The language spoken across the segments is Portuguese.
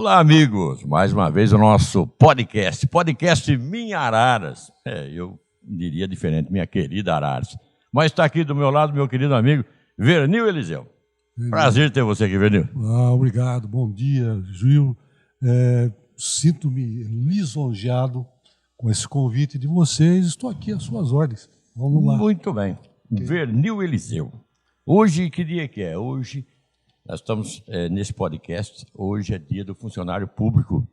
Olá, amigos. Mais uma vez o nosso podcast Minha Araras. Eu diria diferente, minha querida Araras. Mas está aqui do meu lado meu querido amigo Vernil Eliseu. Prazer ter você aqui, Vernil. Obrigado, bom dia, Gil. Sinto-me lisonjeado com esse convite de vocês. Estou aqui às suas ordens. Vamos lá. Muito bem. Vernil Eliseu. Hoje, que dia que é? Hoje, nós estamos nesse podcast. Hoje é dia do funcionário público,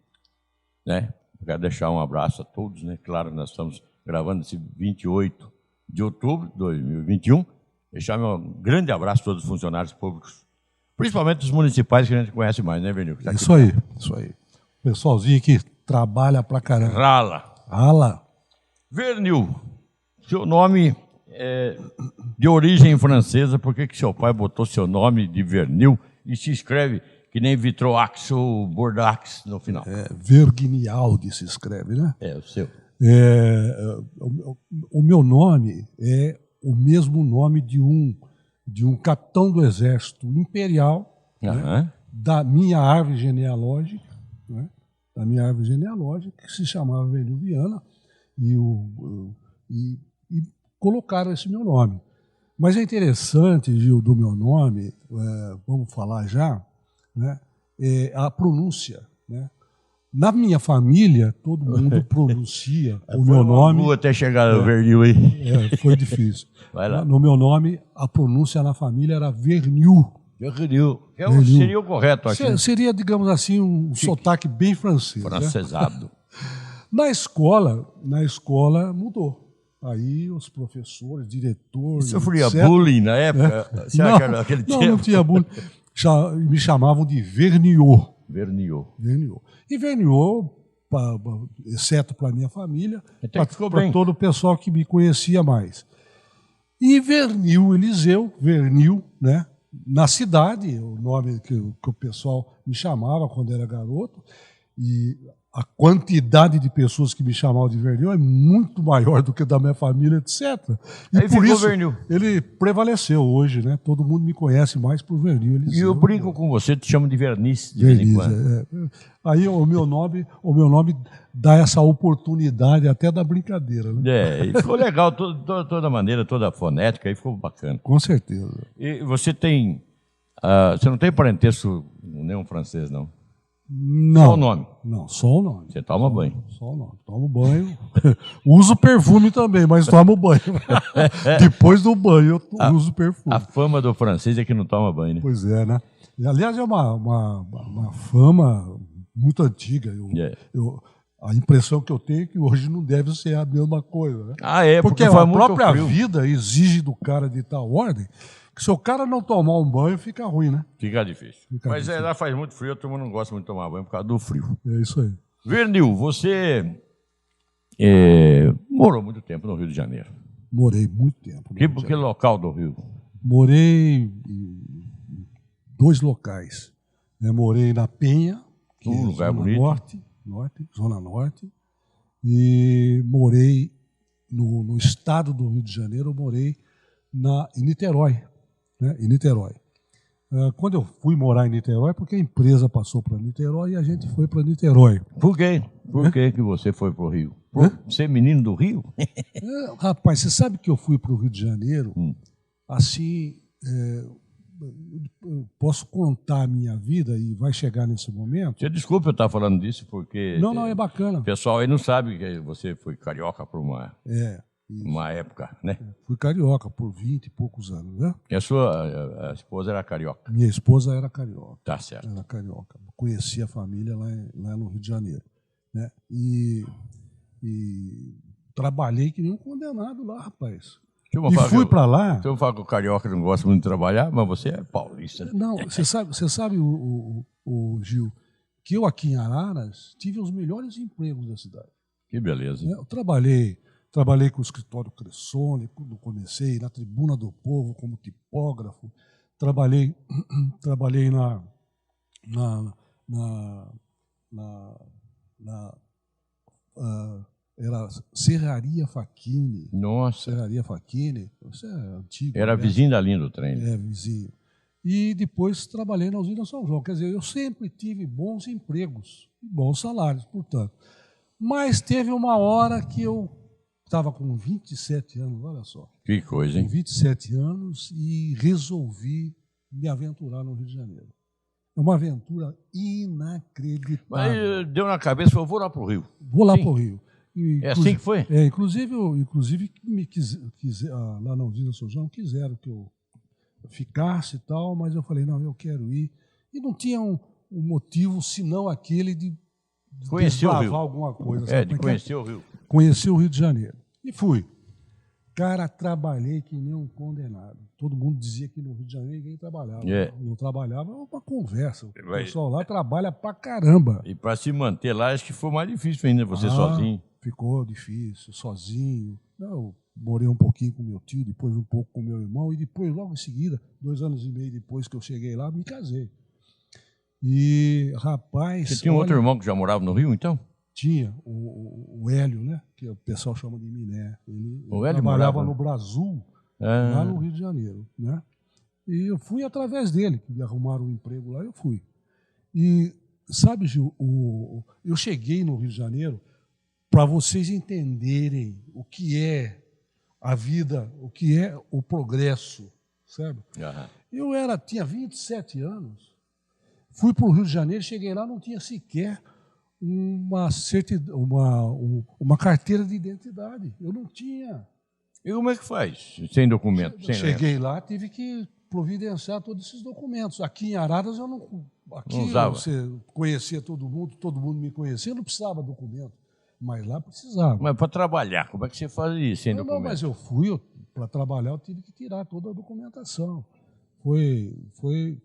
né? Eu quero deixar um abraço a todos, né? Claro, nós estamos gravando esse 28 de outubro de 2021. Deixar meu grande abraço a todos os funcionários públicos, principalmente os municipais que a gente conhece mais, né, Vernil? Tá isso aí. O pessoalzinho que trabalha pra caramba. Rala. Vernil, seu nome é de origem francesa. Por que seu pai botou seu nome de Vernil e se escreve que nem Vitroax ou Bordax no final? Vergniaudi se escreve, né? O seu. O meu nome é o mesmo nome de um capitão do exército imperial, né, da minha árvore genealógica, né, que se chamava Vernil Viana, e colocaram esse meu nome. Mas é interessante, Gil, do meu nome, vamos falar já, né, a pronúncia, né? Na minha família, todo mundo pronuncia o meu nome. Até chegar no Vernil aí. Foi difícil. Vai lá. No meu nome, a pronúncia na família era Vernil. Vernil. Seria o correto aqui. Seria, digamos assim, um sotaque bem francês. Francesado. Né? Na escola mudou. Aí os professores, diretores... Sofria bullying na época? Não tinha bullying. Me chamavam de Verniot. E Verniot, exceto para a minha família, para todo o pessoal que me conhecia mais. E Vernil Eliseu, né? Na cidade, o nome que o pessoal me chamava quando era garoto, e a quantidade de pessoas que me chamavam de Vernil é muito maior do que da minha família, etc. E aí por isso Vernil. Ele prevaleceu hoje, né? Todo mundo me conhece mais por Vernil Eliseu. E eu brinco com você, te chamo de Verniz de vez em quando. Aí o meu nome dá essa oportunidade até da brincadeira, né? E ficou legal, toda a maneira, toda a fonética, aí ficou bacana. Com certeza. E você você não tem parentesco nenhum francês, não? Não. Só o nome? Não, só o nome. Você toma banho? Só o nome. Tomo banho. Uso perfume também, mas tomo banho. Depois do banho eu uso perfume. A fama do francês é que não toma banho, né? Pois é, né? E, aliás, é uma fama muito antiga. A impressão que eu tenho é que hoje não deve ser a mesma coisa, né? Porque a própria vida exige do cara de tal ordem que se o cara não tomar um banho, fica ruim, né? Fica difícil. Mas lá faz muito frio, todo mundo não gosta muito de tomar banho por causa do frio. É isso aí. Vernil, você morou muito tempo no Rio de Janeiro. Morei muito tempo. Que local do Rio? Morei em 2 locais. Morei na Penha, que é lugar zona bonito. Zona Norte, e morei no estado do Rio de Janeiro, eu morei em Niterói. Né? Em Niterói. Quando eu fui morar em Niterói, porque a empresa passou para Niterói e a gente foi para Niterói. Por quê? Por que você foi para o Rio? Por ser menino do Rio? Rapaz, você sabe que eu fui para o Rio de Janeiro, assim, eu posso contar a minha vida e vai chegar nesse momento. Desculpa eu estar falando disso, porque... Não, é bacana. O pessoal aí não sabe que você foi carioca por uma época, né? Fui carioca por 20 e poucos anos, né? E a sua esposa era carioca? Minha esposa era carioca. Tá certo. Era carioca. Conheci a família lá no Rio de Janeiro, né? E trabalhei que nem um condenado lá, rapaz. E fui para lá... Você não fala que o carioca não gosta muito de trabalhar, mas você é paulista. Né? Não, você sabe o Gil, que eu aqui em Araras tive os melhores empregos da cidade. Que beleza. Eu trabalhei com o escritório Cressone, quando comecei, na Tribuna do Povo como tipógrafo, trabalhei era Serraria Facchini. Nossa. Serraria Facchini, isso é antigo. Era vizinho da linha do trem. Vizinho. e depois trabalhei na usina São João. Quer dizer, eu sempre tive bons empregos, bons salários, portanto. Mas teve uma hora que eu estava com 27 anos, olha só. Que coisa, hein? Com 27 anos e resolvi me aventurar no Rio de Janeiro. É uma aventura inacreditável. Mas deu na cabeça, falou, vou lá para o Rio. Vou lá para o Rio. É assim que foi? Inclusive lá na usina São João quiseram que eu ficasse e tal, mas eu falei, não, eu quero ir. E não tinha um motivo senão aquele de conhecer o Rio. Alguma coisa. De conhecer o Rio. Conhecer o Rio de Janeiro. E fui. Cara, trabalhei que nem um condenado. Todo mundo dizia que no Rio de Janeiro ninguém trabalhava. Não trabalhava, é uma conversa. O pessoal lá trabalha pra caramba. E para se manter lá, acho que foi mais difícil ainda, você sozinho. Ficou difícil, sozinho. Eu morei um pouquinho com meu tio, depois um pouco com meu irmão, e depois, logo em seguida, 2 anos e meio depois que eu cheguei lá, me casei. E, rapaz... Você tinha outro irmão que já morava no Rio, então? Tinha, o Hélio, né? Que o pessoal chama de Miné. Ele Hélio trabalhava no Brasil, lá no Rio de Janeiro, né? E eu fui através dele, que me arrumaram um emprego lá, eu fui. E, sabe, Gil, eu cheguei no Rio de Janeiro para vocês entenderem o que é a vida, o que é o progresso, sabe? Eu tinha 27 anos, fui para o Rio de Janeiro, cheguei lá, não tinha sequer uma carteira de identidade. Eu não tinha. E como é que faz? Sem documento? Cheguei lá, tive que providenciar todos esses documentos. Aqui em Araras eu não... Aqui não usava. Você conhecia todo mundo me conhecia, eu não precisava de documento. Mas lá precisava. Mas para trabalhar, como é que você fazia sem documento? Não, mas eu fui, para trabalhar eu tive que tirar toda a documentação. Foi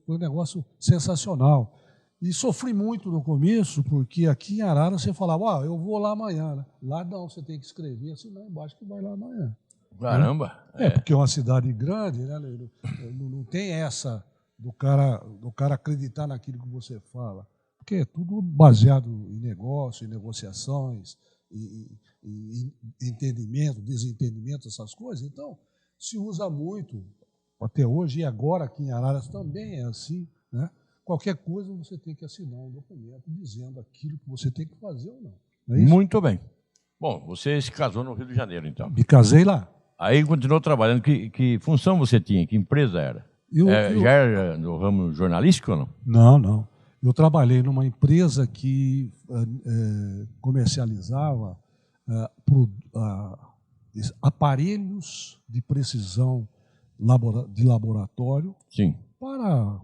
um negócio sensacional. E sofri muito no começo, porque aqui em Araras você falava, eu vou lá amanhã. Né? Lá não, você tem que escrever assim lá embaixo que vai lá amanhã. Caramba! Porque é uma cidade grande, né? Não tem essa do cara acreditar naquilo que você fala. Porque é tudo baseado em negócio, em negociações, em entendimento, desentendimento, essas coisas. Então, se usa muito, até hoje, e agora aqui em Araras também é assim, né? Qualquer coisa você tem que assinar um documento dizendo aquilo que você tem que fazer ou não. Não é isso? Muito bem. Bom, você se casou no Rio de Janeiro, então. Me casei lá. Aí continuou trabalhando. Que função você tinha? Que empresa era? Já era no ramo jornalístico ou não? Não. Eu trabalhei numa empresa que comercializava aparelhos de precisão de laboratório. Sim. Para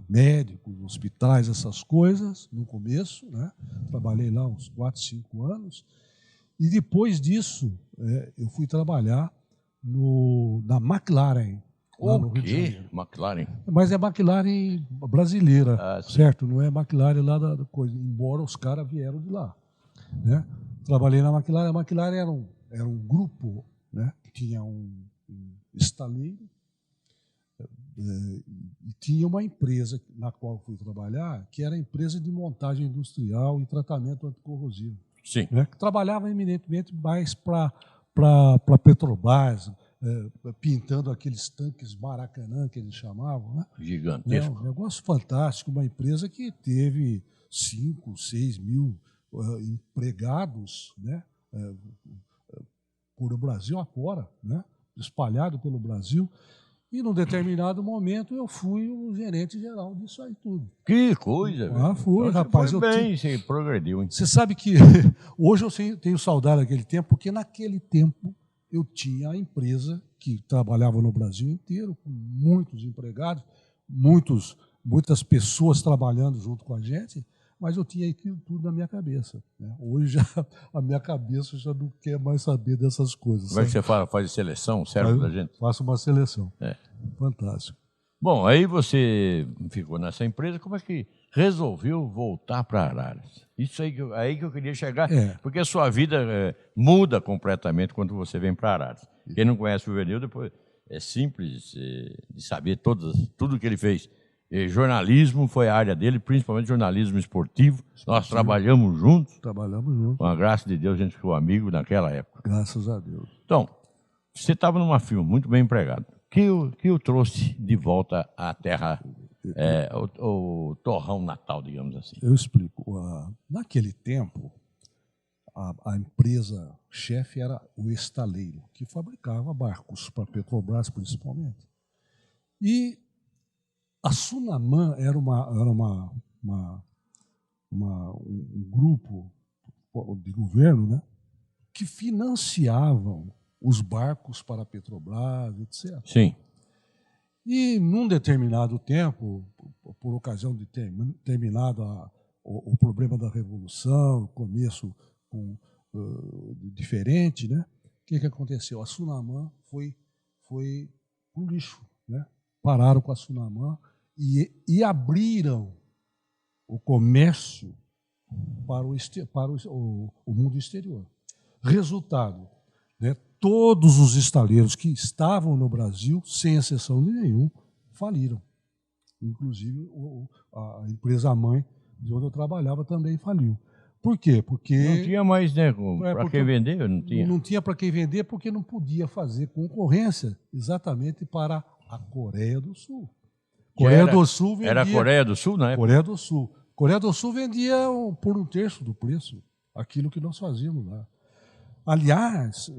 médicos, hospitais, essas coisas, no começo, né? Trabalhei lá uns 4, 5 anos, e depois disso eu fui trabalhar na McLaren, lá no Rio de Janeiro. McLaren? Mas é McLaren brasileira, certo? Não é McLaren lá da coisa, embora os caras vieram de lá. Né? Trabalhei na McLaren, a McLaren era um grupo, né? Que tinha um estaleiro, e tinha uma empresa na qual eu fui trabalhar, que era a empresa de montagem industrial e tratamento anticorrosivo. Sim. Né, que trabalhava eminentemente mais para Petrobras, pintando aqueles tanques Maracanã, que eles chamavam. Né? Gigantesco. Um negócio fantástico, uma empresa que teve 5, 6 mil empregados, né? Por o Brasil afora, né? Espalhado pelo Brasil. E, num determinado momento, eu fui o gerente geral disso aí tudo. Que coisa, velho. Fui, rapaz. Foi bem, você progrediu, hein? Você sabe que hoje eu tenho saudade daquele tempo, porque naquele tempo eu tinha a empresa que trabalhava no Brasil inteiro, com muitos empregados, muitas pessoas trabalhando junto com a gente, mas eu tinha aquilo tudo na minha cabeça. Né? Hoje a minha cabeça já não quer mais saber dessas coisas. Como é que você faz seleção, serve da gente? Faço uma seleção. Fantástico. Bom, aí você ficou nessa empresa, como é que resolveu voltar para Araras? Isso aí que eu queria chegar, porque a sua vida muda completamente quando você vem para Araras. Quem não conhece o Vernil, depois é simples de saber tudo que ele fez. E jornalismo foi a área dele, principalmente jornalismo esportivo. Nós trabalhamos juntos. Com a graça de Deus, a gente ficou amigo naquela época. Graças a Deus. Então, você estava numa firma muito bem empregado. que o trouxe de volta à terra, o torrão natal, digamos assim? Eu explico. Naquele tempo, a empresa chefe era o Estaleiro, que fabricava barcos para a Petrobras, principalmente. E a Sunamã era um grupo de governo, né, que financiavam os barcos para a Petrobras, etc. Sim. E, num determinado tempo, por ocasião de ter terminado o problema da Revolução, o começo diferente, né? O que aconteceu? A Sunamã foi para o lixo, né? Pararam com a Sunamã e abriram o comércio para o mundo exterior. Resultado, né? Todos os estaleiros que estavam no Brasil, sem exceção de nenhum, faliram. Inclusive, a empresa mãe de onde eu trabalhava também faliu. Por quê? Porque não tinha mais, né, para quem vender? Não tinha. Não tinha para quem vender porque não podia fazer concorrência exatamente para a Coreia do Sul. Coreia do Sul vendia... Era a Coreia do Sul, né? Coreia do Sul. Coreia do Sul vendia por 1/3 do preço aquilo que nós fazíamos lá. Aliás,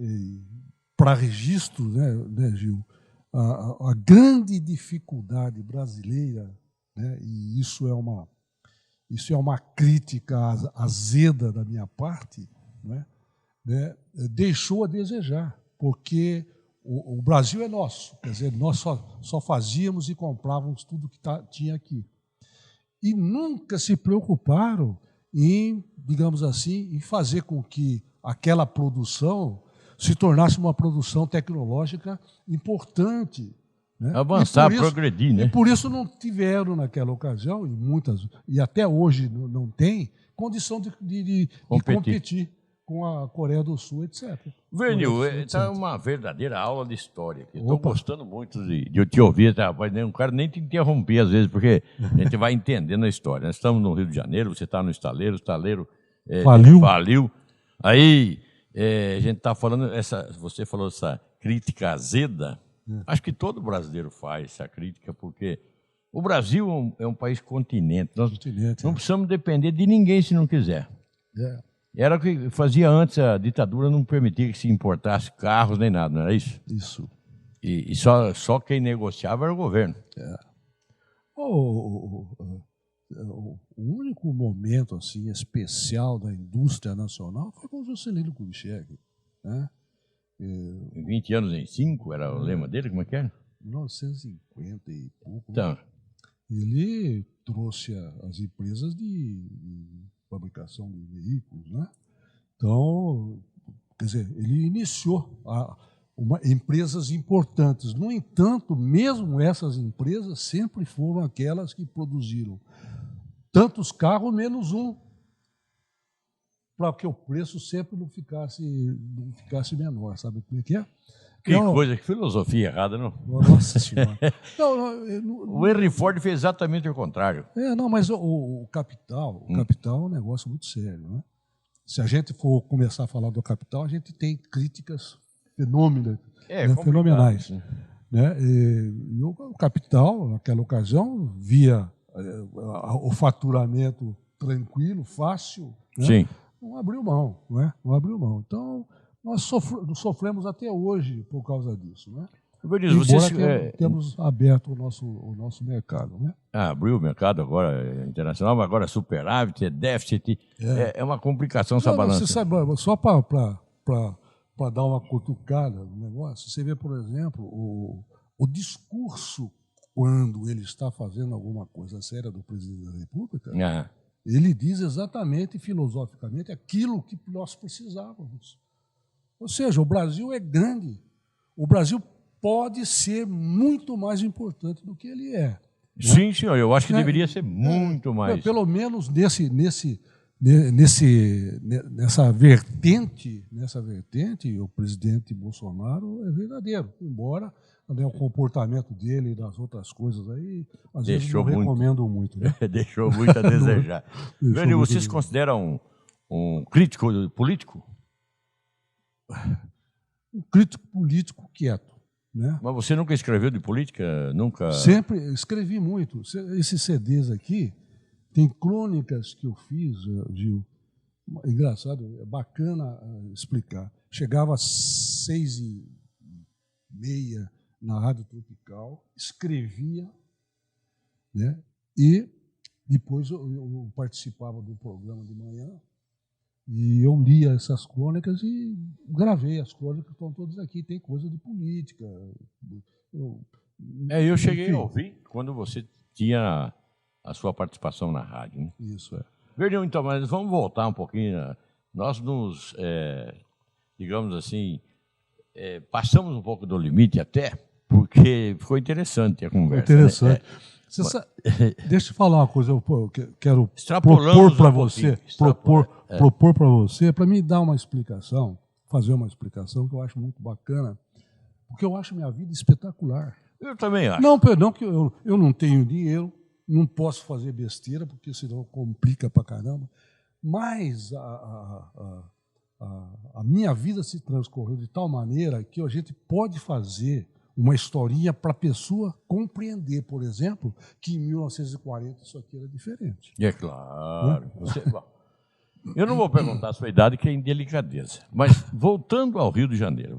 para registro, né, Gil, a grande dificuldade brasileira, né, e isso é uma crítica azeda da minha parte, né, deixou a desejar, porque o Brasil é nosso, quer dizer, nós só fazíamos e comprávamos tudo que tinha aqui. E nunca se preocuparam em, digamos assim, em fazer com que aquela produção se tornasse uma produção tecnológica importante. Né? Avançar, progredir, né? E por isso não tiveram, naquela ocasião, e até hoje não tem, condição de competir com a Coreia do Sul, etc. Vernil, está uma verdadeira aula de história aqui. Estou gostando muito de te ouvir, rapaz. Não quero nem te interromper às vezes, porque a gente vai entendendo a história. Nós estamos no Rio de Janeiro, você está no estaleiro, o estaleiro faliu. Aí a gente está falando, você falou essa crítica azeda. Acho que todo brasileiro faz essa crítica, porque o Brasil é um país continente. Nós não precisamos depender de ninguém se não quiser. Era o que fazia antes, a ditadura não permitia que se importasse carros nem nada, não era isso? Isso. E só quem negociava era o governo. O único momento assim, especial da indústria nacional foi com o Juscelino Kubitschek. Né? 20 anos em 5, era o lema dele, como é que era? 1950 e pouco. Então. Ele trouxe as empresas de fabricação de veículos, né? Então, quer dizer, ele iniciou empresas importantes. No entanto, mesmo essas empresas sempre foram aquelas que produziram tantos carros menos um, para que o preço sempre não ficasse menor. Sabe como é que é? Que coisa, que filosofia errada, não? Nossa Senhora. O Henry Ford fez exatamente o contrário. Mas o capital é um negócio muito sério. Né? Se a gente for começar a falar do capital, a gente tem críticas fenomenais. Né? E o capital, naquela ocasião, via o faturamento tranquilo, fácil, né? Sim. Não abriu mão. Não abriu mão. Então, nós sofremos até hoje por causa disso. Né? Temos aberto o nosso mercado. Né? Abriu o mercado agora internacional, mas agora superávit, déficit. É uma complicação essa balança. Você sabe, só para dar uma cutucada no negócio, você vê, por exemplo, o discurso, quando ele está fazendo alguma coisa séria do presidente da República, ele diz exatamente, filosoficamente, aquilo que nós precisávamos. Ou seja, o Brasil é grande. O Brasil pode ser muito mais importante do que ele é. Sim, né? Senhor, eu acho que deveria ser muito mais. Pelo menos nessa vertente, o presidente Bolsonaro é verdadeiro, embora o comportamento dele e das outras coisas aí, às vezes não recomendo muito. Né? Deixou muito a desejar. Vernil, você se considera um crítico político? Um crítico político quieto. Né? Mas você nunca escreveu de política? Nunca? Sempre escrevi muito. Esses CDs aqui, tem crônicas que eu fiz, Gil. Engraçado, é bacana explicar. Chegava às 6h30 na Rádio Tropical, escrevia, né? E depois eu participava do programa de manhã e eu lia essas crônicas e gravei as crônicas, estão todas aqui. Tem coisa de política. Eu cheguei a ouvir quando você tinha a sua participação na rádio. Né? Isso, é. Verdão, então, mas vamos voltar um pouquinho. Nós nos, digamos assim, passamos um pouco do limite até, porque ficou interessante a conversa. Interessante. Né? Deixa eu falar uma coisa, eu quero propor para você, propor para você, para me dar uma explicação, fazer uma explicação que eu acho muito bacana, porque eu acho minha vida espetacular. Eu também acho. Não, perdão, que eu não tenho dinheiro, não posso fazer besteira, porque senão complica pra caramba, mas a minha vida se transcorreu de tal maneira que a gente pode fazer uma historinha para a pessoa compreender, por exemplo, que em 1940 isso aqui era diferente. É claro. Eu não vou perguntar a sua idade, que é indelicadeza. Mas, voltando ao Rio de Janeiro,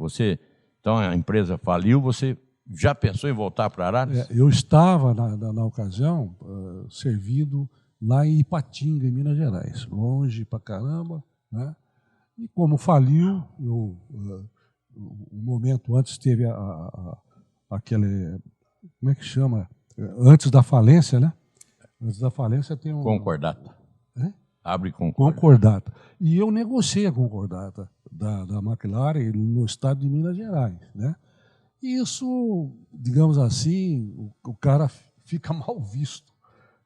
então a empresa faliu, você já pensou em voltar para Araras? Eu estava, na ocasião, servindo lá em Ipatinga, em Minas Gerais, longe pra caramba, né? E como faliu, um momento antes teve aquele, como é que chama? Antes da falência, né? Antes da falência tem um... Concordata. Abre concordata. E eu negociei a concordata da McLaren no estado de Minas Gerais, né? E isso, digamos assim, o cara fica mal visto.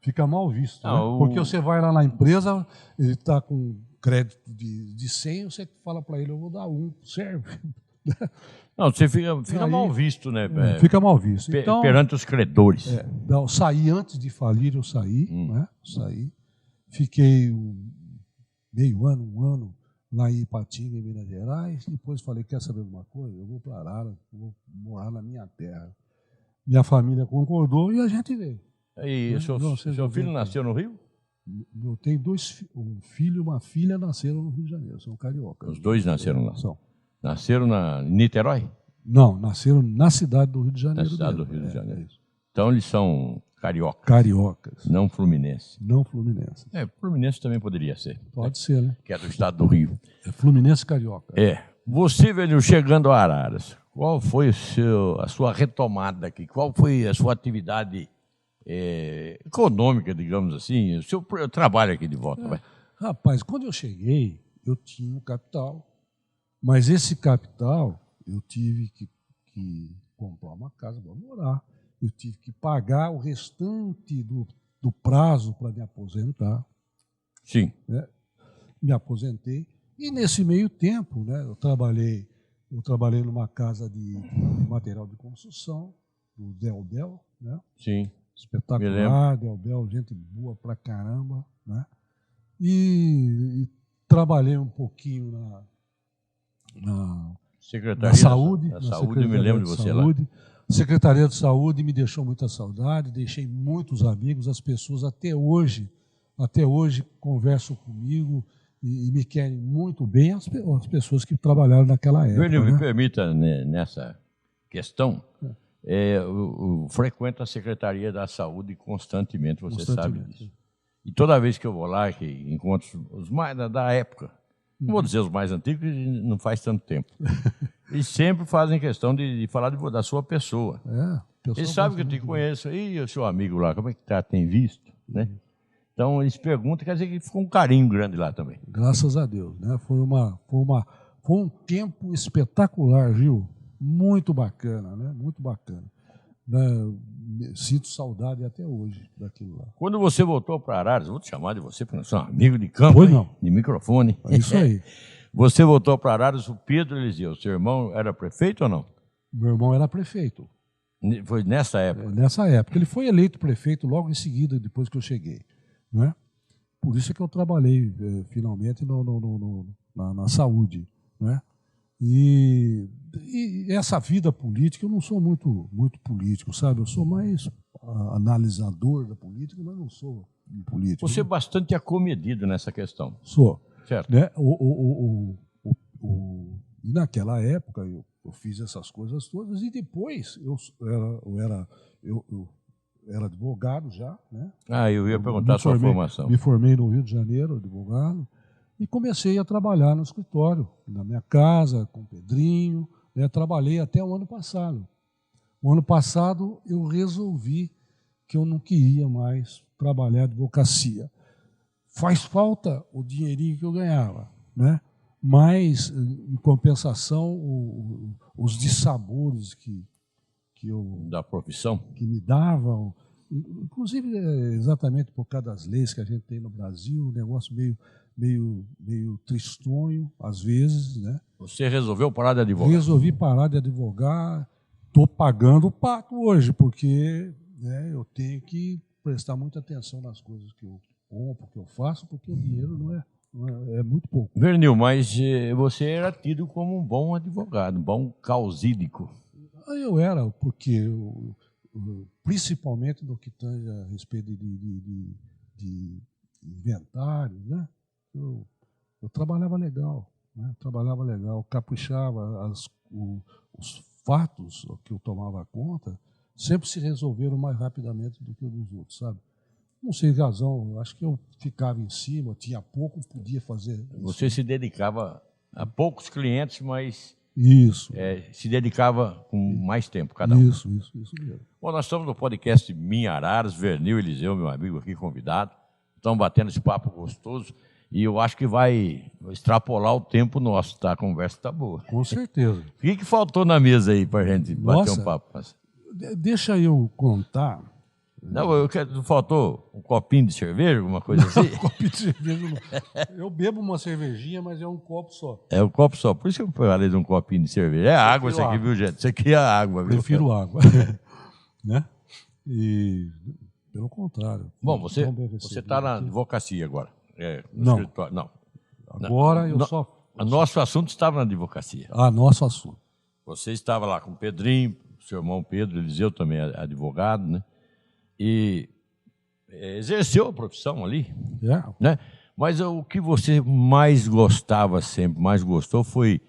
Fica mal visto, né? Porque você vai lá na empresa, ele está com crédito de 100, você fala para ele, eu vou dar 1, serve. Não, você fica mal visto, né? Fica mal visto. Então, perante os credores. Eu saí antes de falir, eu saí, né? Saí. Fiquei meio ano, um ano, lá em Ipatinga, em Minas Gerais. Depois falei, quer saber de uma coisa? Eu vou para Araras, vou morar na minha terra. Minha família concordou e a gente veio. E seu filho nasceu no Rio? Eu tenho um filho e uma filha nasceram no Rio de Janeiro, são cariocas. Os dois nasceram lá? Nasceram em Niterói? Não, nasceram na cidade do Rio de Janeiro. Na cidade do Rio de Janeiro. Então eles são cariocas. Cariocas. Não fluminenses. Não fluminenses. Fluminense também poderia ser. Pode ser, né? Que é do estado do Rio. É Fluminense carioca. Você, velho, chegando a Araras, qual foi a sua retomada aqui? Qual foi a sua atividade econômica, digamos assim? O seu trabalho aqui de volta? Rapaz, quando eu cheguei, eu tinha um capital. Mas esse capital, eu tive que comprar uma casa para morar. Eu tive que pagar o restante do prazo para me aposentar. Sim. Né? Me aposentei. E nesse meio tempo, né, eu trabalhei numa casa de material de construção, do Delbel, né? Sim. Espetacular, Delbel, gente boa pra caramba, né? E trabalhei um pouquinho na Secretaria da Saúde. Da Saúde, eu me lembro de você lá. Secretaria de Saúde me deixou muita saudade, deixei muitos amigos, as pessoas até hoje conversam comigo e me querem muito bem, as pessoas que trabalharam naquela época. Né? Me permita, nessa questão, frequento a Secretaria da Saúde constantemente, você sabe disso. E toda vez que eu vou lá, que encontro os mais da época, não vou dizer os mais antigos, não faz tanto tempo. Eles sempre fazem questão de falar da sua pessoa. Eles sabem que eu te conheço. E o seu amigo lá, como é que está? Tem visto? Né? Então, eles perguntam, quer dizer que ficou um carinho grande lá também. Graças a Deus. Né? Foi um tempo espetacular, Gil. Muito bacana, né? Muito bacana. Sinto saudade até hoje daquilo lá. Quando você voltou para Araras, vou te chamar de você, porque nós somos amigos de campo, de microfone. É isso aí. Você voltou para Araras, o Pedro Eliseu, seu irmão era prefeito ou não? Meu irmão era prefeito. Foi nessa época? Nessa época. Ele foi eleito prefeito logo em seguida, depois que eu cheguei. Né? Por isso é que eu trabalhei finalmente na saúde. Né? E essa vida política, eu não sou muito político, sabe? Eu sou mais analisador da política, mas não sou político. Você é bastante acomedido nessa questão. Sou. Certo. Né? E naquela época eu fiz essas coisas todas e depois eu era advogado já. Né? Eu ia perguntar a sua formação. Me formei no Rio de Janeiro, advogado, e comecei a trabalhar no escritório, na minha casa, com o Pedrinho. Né? Trabalhei até o ano passado. O ano passado eu resolvi que eu não queria mais trabalhar advocacia. Faz falta o dinheirinho que eu ganhava, né? Mas, em compensação, os dissabores que eu... Da profissão? Que me davam, inclusive exatamente por causa das leis que a gente tem no Brasil, um negócio meio tristonho, às vezes, né? Você resolveu parar de advogar? Resolvi parar de advogar. Estou pagando o pato hoje, porque, né, eu tenho que prestar muita atenção nas coisas que eu compro, que eu faço, porque o dinheiro é muito pouco. Vernil, mas você era tido como um bom advogado, um bom causídico. Eu era, porque principalmente no que tange a respeito de inventário, né? Eu trabalhava legal, né? Trabalhava legal, caprichava, os fatos que eu tomava conta sempre se resolveram mais rapidamente do que os dos outros, sabe? Não sei razão, acho que eu ficava em cima, tinha pouco, podia fazer. Você se dedicava a poucos clientes, mas isso. Se dedicava com mais tempo cada um. Isso mesmo. Bom, nós estamos no podcast Minha Araras, Vernil Eliseu, meu amigo aqui convidado. Estamos batendo esse papo gostoso. E eu acho que vai extrapolar o tempo nosso, tá? A conversa está boa. Com certeza. O que faltou na mesa aí para a gente bater um papo? Deixa eu contar. Não, faltou um copinho de cerveja, alguma coisa assim? Um copinho de cerveja não. Eu bebo uma cervejinha, mas é um copo só. É um copo só. Por isso que eu falei de um copinho de cerveja. É água isso aqui, viu, gente? Isso aqui é água. Viu? Prefiro água. Né? E, pelo contrário. Bom, você está na advocacia agora. Não. Escritório. Não. Agora eu só... Nosso assunto estava na advocacia. Nosso assunto. Você estava lá com o Pedrinho, seu irmão Pedro Eliseu também é advogado, né? E exerceu a profissão ali. Né? Mas o que você mais gostava sempre, mais gostou, foi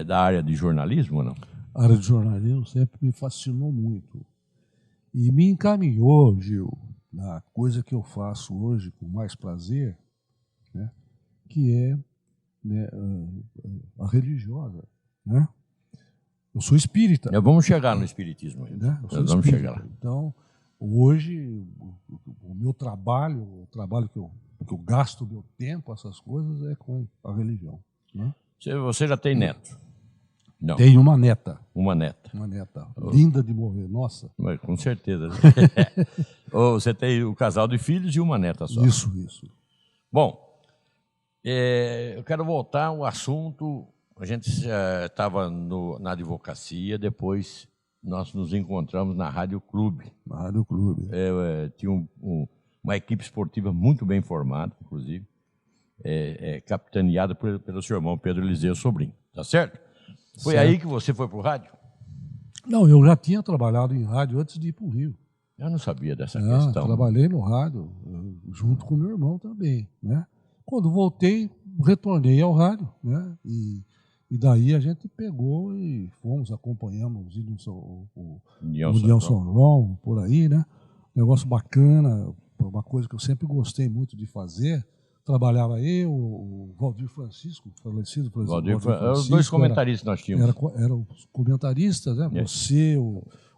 da área de jornalismo ou não? A área de jornalismo sempre me fascinou muito. E me encaminhou, Gil, na coisa que eu faço hoje com mais prazer, né? Que é, né, a religiosa. Né? Eu sou espírita. Vamos chegar no espiritismo ainda. Né? Vamos chegar lá. Então, hoje, o meu trabalho, o trabalho que eu gasto o meu tempo, essas coisas, é com a religião. Né? Você já tem neto? Não. Tenho uma neta. Uma neta. Uma neta. Linda de morrer, nossa. Mas, com certeza. Você tem o casal de filhos e uma neta só. Isso. Bom, eu quero voltar ao assunto. A gente estava na advocacia, depois nós nos encontramos na Rádio Clube. Na Rádio Clube. Tinha uma equipe esportiva muito bem formada, inclusive, capitaneada pelo seu irmão Pedro Eliseu Sobrinho. Tá certo? Foi aí que você foi para o rádio? Não, eu já tinha trabalhado em rádio antes de ir para o Rio. Eu não sabia dessa questão. Trabalhei no rádio, junto com meu irmão também. Né? Quando voltei, retornei ao rádio. Né? E daí a gente pegou e fomos, acompanhamos o União São João, por aí. Né? Negócio bacana, uma coisa que eu sempre gostei muito de fazer. Trabalhava eu, o Valdir Francisco, falecido Valdir Francisco. Os dois comentaristas nós tínhamos. Eram os comentaristas, né? Você,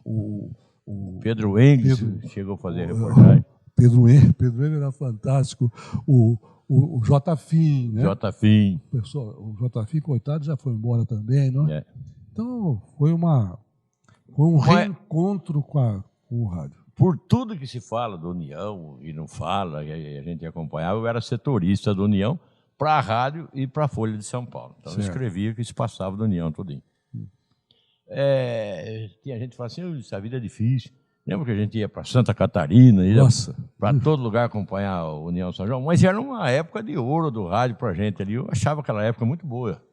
o Pedro Engels chegou a fazer a reportagem. Pedro Engels era fantástico. O J-Fim, né? J-Fim. O J-Fim, coitado, já foi embora também, não é? Então, foi um reencontro com o rádio. Por tudo que se fala da União e não fala, e a gente acompanhava, eu era setorista da União para a rádio e para a Folha de São Paulo. Então, eu escrevia o que se passava da União tudinho. Tinha gente que falava assim, essa vida é difícil. Lembra que a gente ia para Santa Catarina, ia para todo lugar acompanhar a União São João? Mas era uma época de ouro do rádio para a gente ali. Eu achava aquela época muito boa.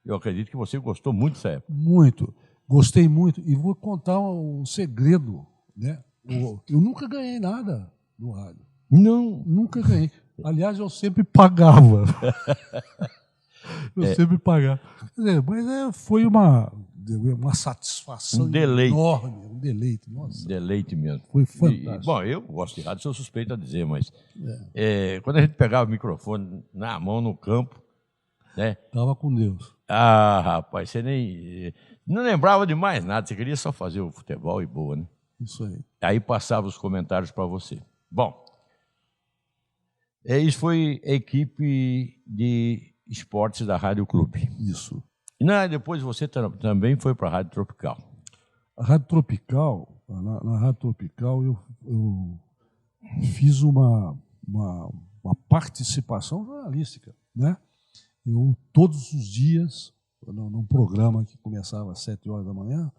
eu acredito que você gostou muito dessa época. Muito. Gostei muito. E vou contar um segredo, né? Eu nunca ganhei nada no rádio. Não. Nunca ganhei. Aliás, eu sempre pagava. Sempre pagava. Quer dizer, mas foi uma satisfação enorme, um deleite. Nossa. Deleite mesmo. Foi fantástico. Bom, eu gosto de rádio, sou suspeito a dizer, mas quando a gente pegava o microfone na mão, no campo, né? Tava com Deus. Ah, rapaz, você nem... Não lembrava de mais nada, você queria só fazer o futebol e boa, né? Isso aí. Aí passava os comentários para você. Bom, isso foi a equipe de esportes da Rádio Clube. Isso. E depois você também foi para a Rádio Tropical. A Rádio Tropical, na Rádio Tropical, eu fiz uma participação jornalística, né? Eu, todos os dias, num programa que começava às 7 horas da manhã,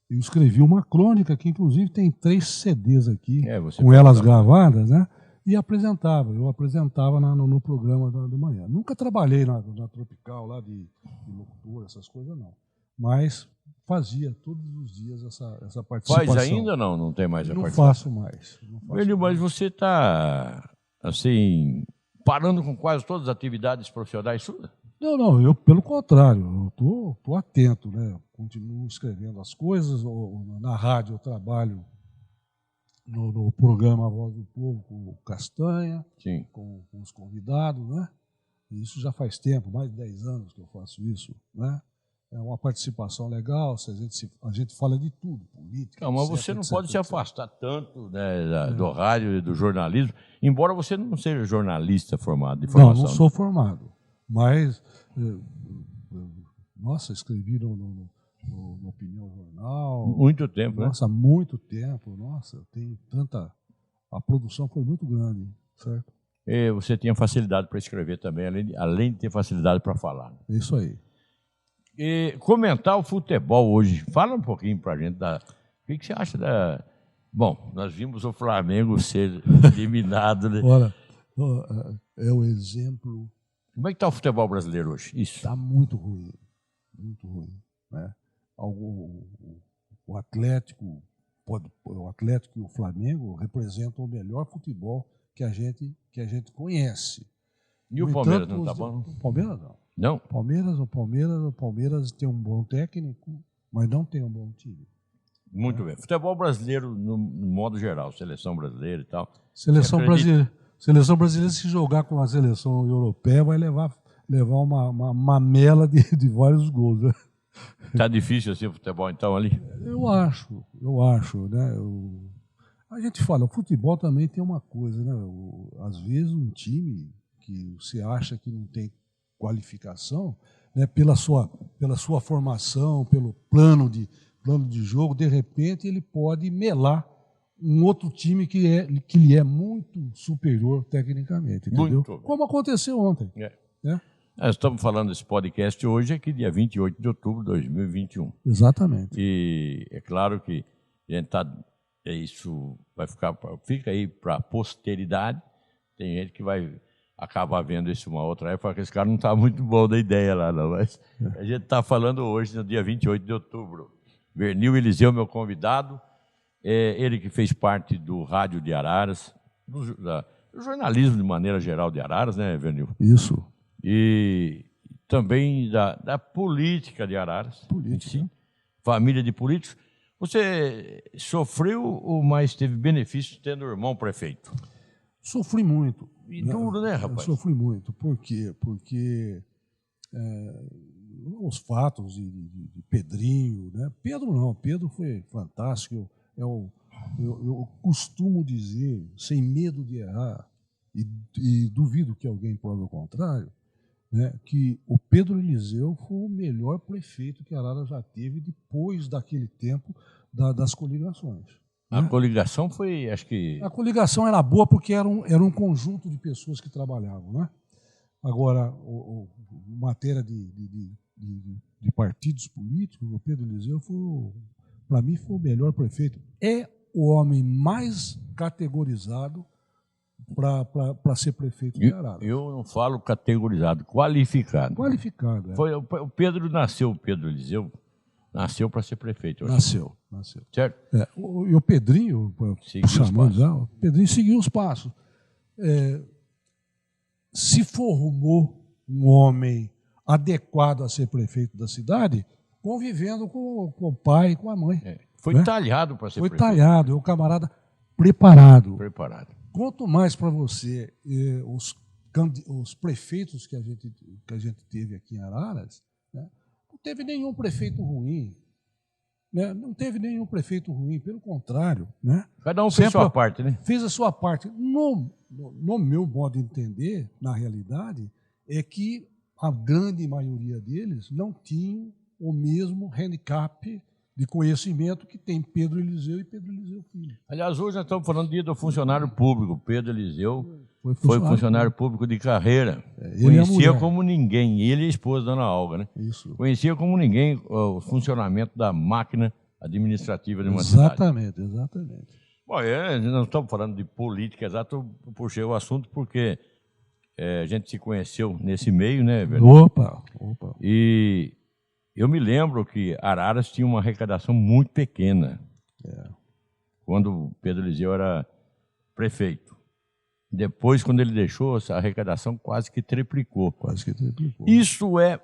eu escrevi uma crônica, que inclusive tem 3 CDs aqui, com elas gravadas, né? E apresentava. Eu apresentava no programa da manhã. Nunca trabalhei na Tropical, lá de locutor, essas coisas, não. Mas fazia todos os dias essa participação. Faz ainda ou não? Não tem mais a participação? Não faço mais. Mas você está, assim, parando com quase todas as atividades profissionais suas? Não, eu, pelo contrário, eu tô atento, né? Continuo escrevendo as coisas. Na rádio eu trabalho no programa Voz do Povo com o Castanha, com os convidados, né? E isso já faz tempo, mais de 10 anos que eu faço isso, né? É uma participação legal, a gente fala de tudo, política. Não, mas você não pode se afastar tanto, né, do rádio e do jornalismo, embora você não seja jornalista formado de formação. Não sou formado, mas, nossa, escrevi no Opinião Jornal. Muito tempo, nossa, né? Muito tempo, nossa, tem tanta... A produção foi muito grande, certo? E você tinha facilidade para escrever também, além de ter facilidade para falar. É isso aí. E comentar o futebol hoje. Fala um pouquinho para a gente. O que você acha da... Bom, nós vimos o Flamengo ser eliminado. Né? Olha, é o exemplo... Como é que está o futebol brasileiro hoje? Isso. Está muito ruim, né? O Atlético e o Flamengo representam o melhor futebol que a gente conhece. E o Palmeiras não está bom? O Palmeiras não. Não? O Palmeiras tem um bom técnico, mas não tem um bom time. Muito bem. Futebol brasileiro, no modo geral, seleção brasileira e tal. Seleção brasileira, se jogar com a seleção europeia, vai levar uma mamela de vários gols. Né? Tá difícil assim o futebol, então, ali? Eu acho, né? A gente fala, o futebol também tem uma coisa, né? Às vezes um time que você acha que não tem qualificação, né? Pela sua formação, pelo plano de jogo, de repente ele pode melar um outro time que lhe é muito superior tecnicamente, entendeu? Muito. Como aconteceu ontem. Né? Nós estamos falando desse podcast hoje, aqui dia 28 de outubro de 2021. Exatamente. E é claro que a gente isso fica aí para a posteridade. Tem gente que vai acabar vendo isso uma outra época, que esse cara não está muito bom da ideia lá, não. Mas a gente está falando hoje, no dia 28 de outubro. Vernil Eliseu, meu convidado, ele que fez parte do Rádio de Araras, do jornalismo de maneira geral de Araras, né, Vernil? Isso. E também da política de Araras. Política. Sim. Família de políticos. Você sofreu ou mais teve benefício tendo um irmão prefeito? Sofri muito. E duro, né, rapaz? Sofri muito. Por quê? Porque os fatos de Pedrinho, né? Pedro foi fantástico. Eu costumo dizer, sem medo de errar, e duvido que alguém prove o contrário, né, que o Pedro Eliseu foi o melhor prefeito que Araras já teve depois daquele tempo das coligações. A coligação foi, acho que... A coligação era boa porque era um conjunto de pessoas que trabalhavam, né? Agora, matéria de partidos políticos, o Pedro Eliseu, para mim, foi o melhor prefeito. É o homem mais categorizado para ser prefeito de Araras. Eu não falo categorizado, qualificado. Qualificado, O Pedro Eliseu, nasceu para ser prefeito. Nasceu. Certo? E o Pedrinho, o Pedrinho seguiu os passos. Se formou um homem adequado a ser prefeito da cidade, convivendo com o pai e com a mãe. Foi talhado para ser prefeito. Foi talhado, é um camarada preparado. Quanto mais para você, os prefeitos que a gente teve aqui em Araras, né, não teve nenhum prefeito ruim. Né? Não teve nenhum prefeito ruim, pelo contrário. Né? Cada um fez a sua parte, né? Fez a sua parte. No meu modo de entender, na realidade, é que a grande maioria deles não tinham o mesmo handicap de conhecimento que tem Pedro Eliseu e Pedro Eliseu Filho. Aliás, hoje nós estamos falando do dia do funcionário público. Pedro Eliseu foi funcionário público de carreira. Conhecia como ninguém. Ele e a esposa, Dona Olga, né? Isso. Conhecia como ninguém o funcionamento da máquina administrativa de uma cidade. Exatamente. Bom, nós não estamos falando de política exata, eu puxei o assunto porque a gente se conheceu nesse meio, né, velho? Opa. E eu me lembro que Araras tinha uma arrecadação muito pequena quando Pedro Eliseu era prefeito. Depois, quando ele deixou, essa arrecadação quase que triplicou. Isso é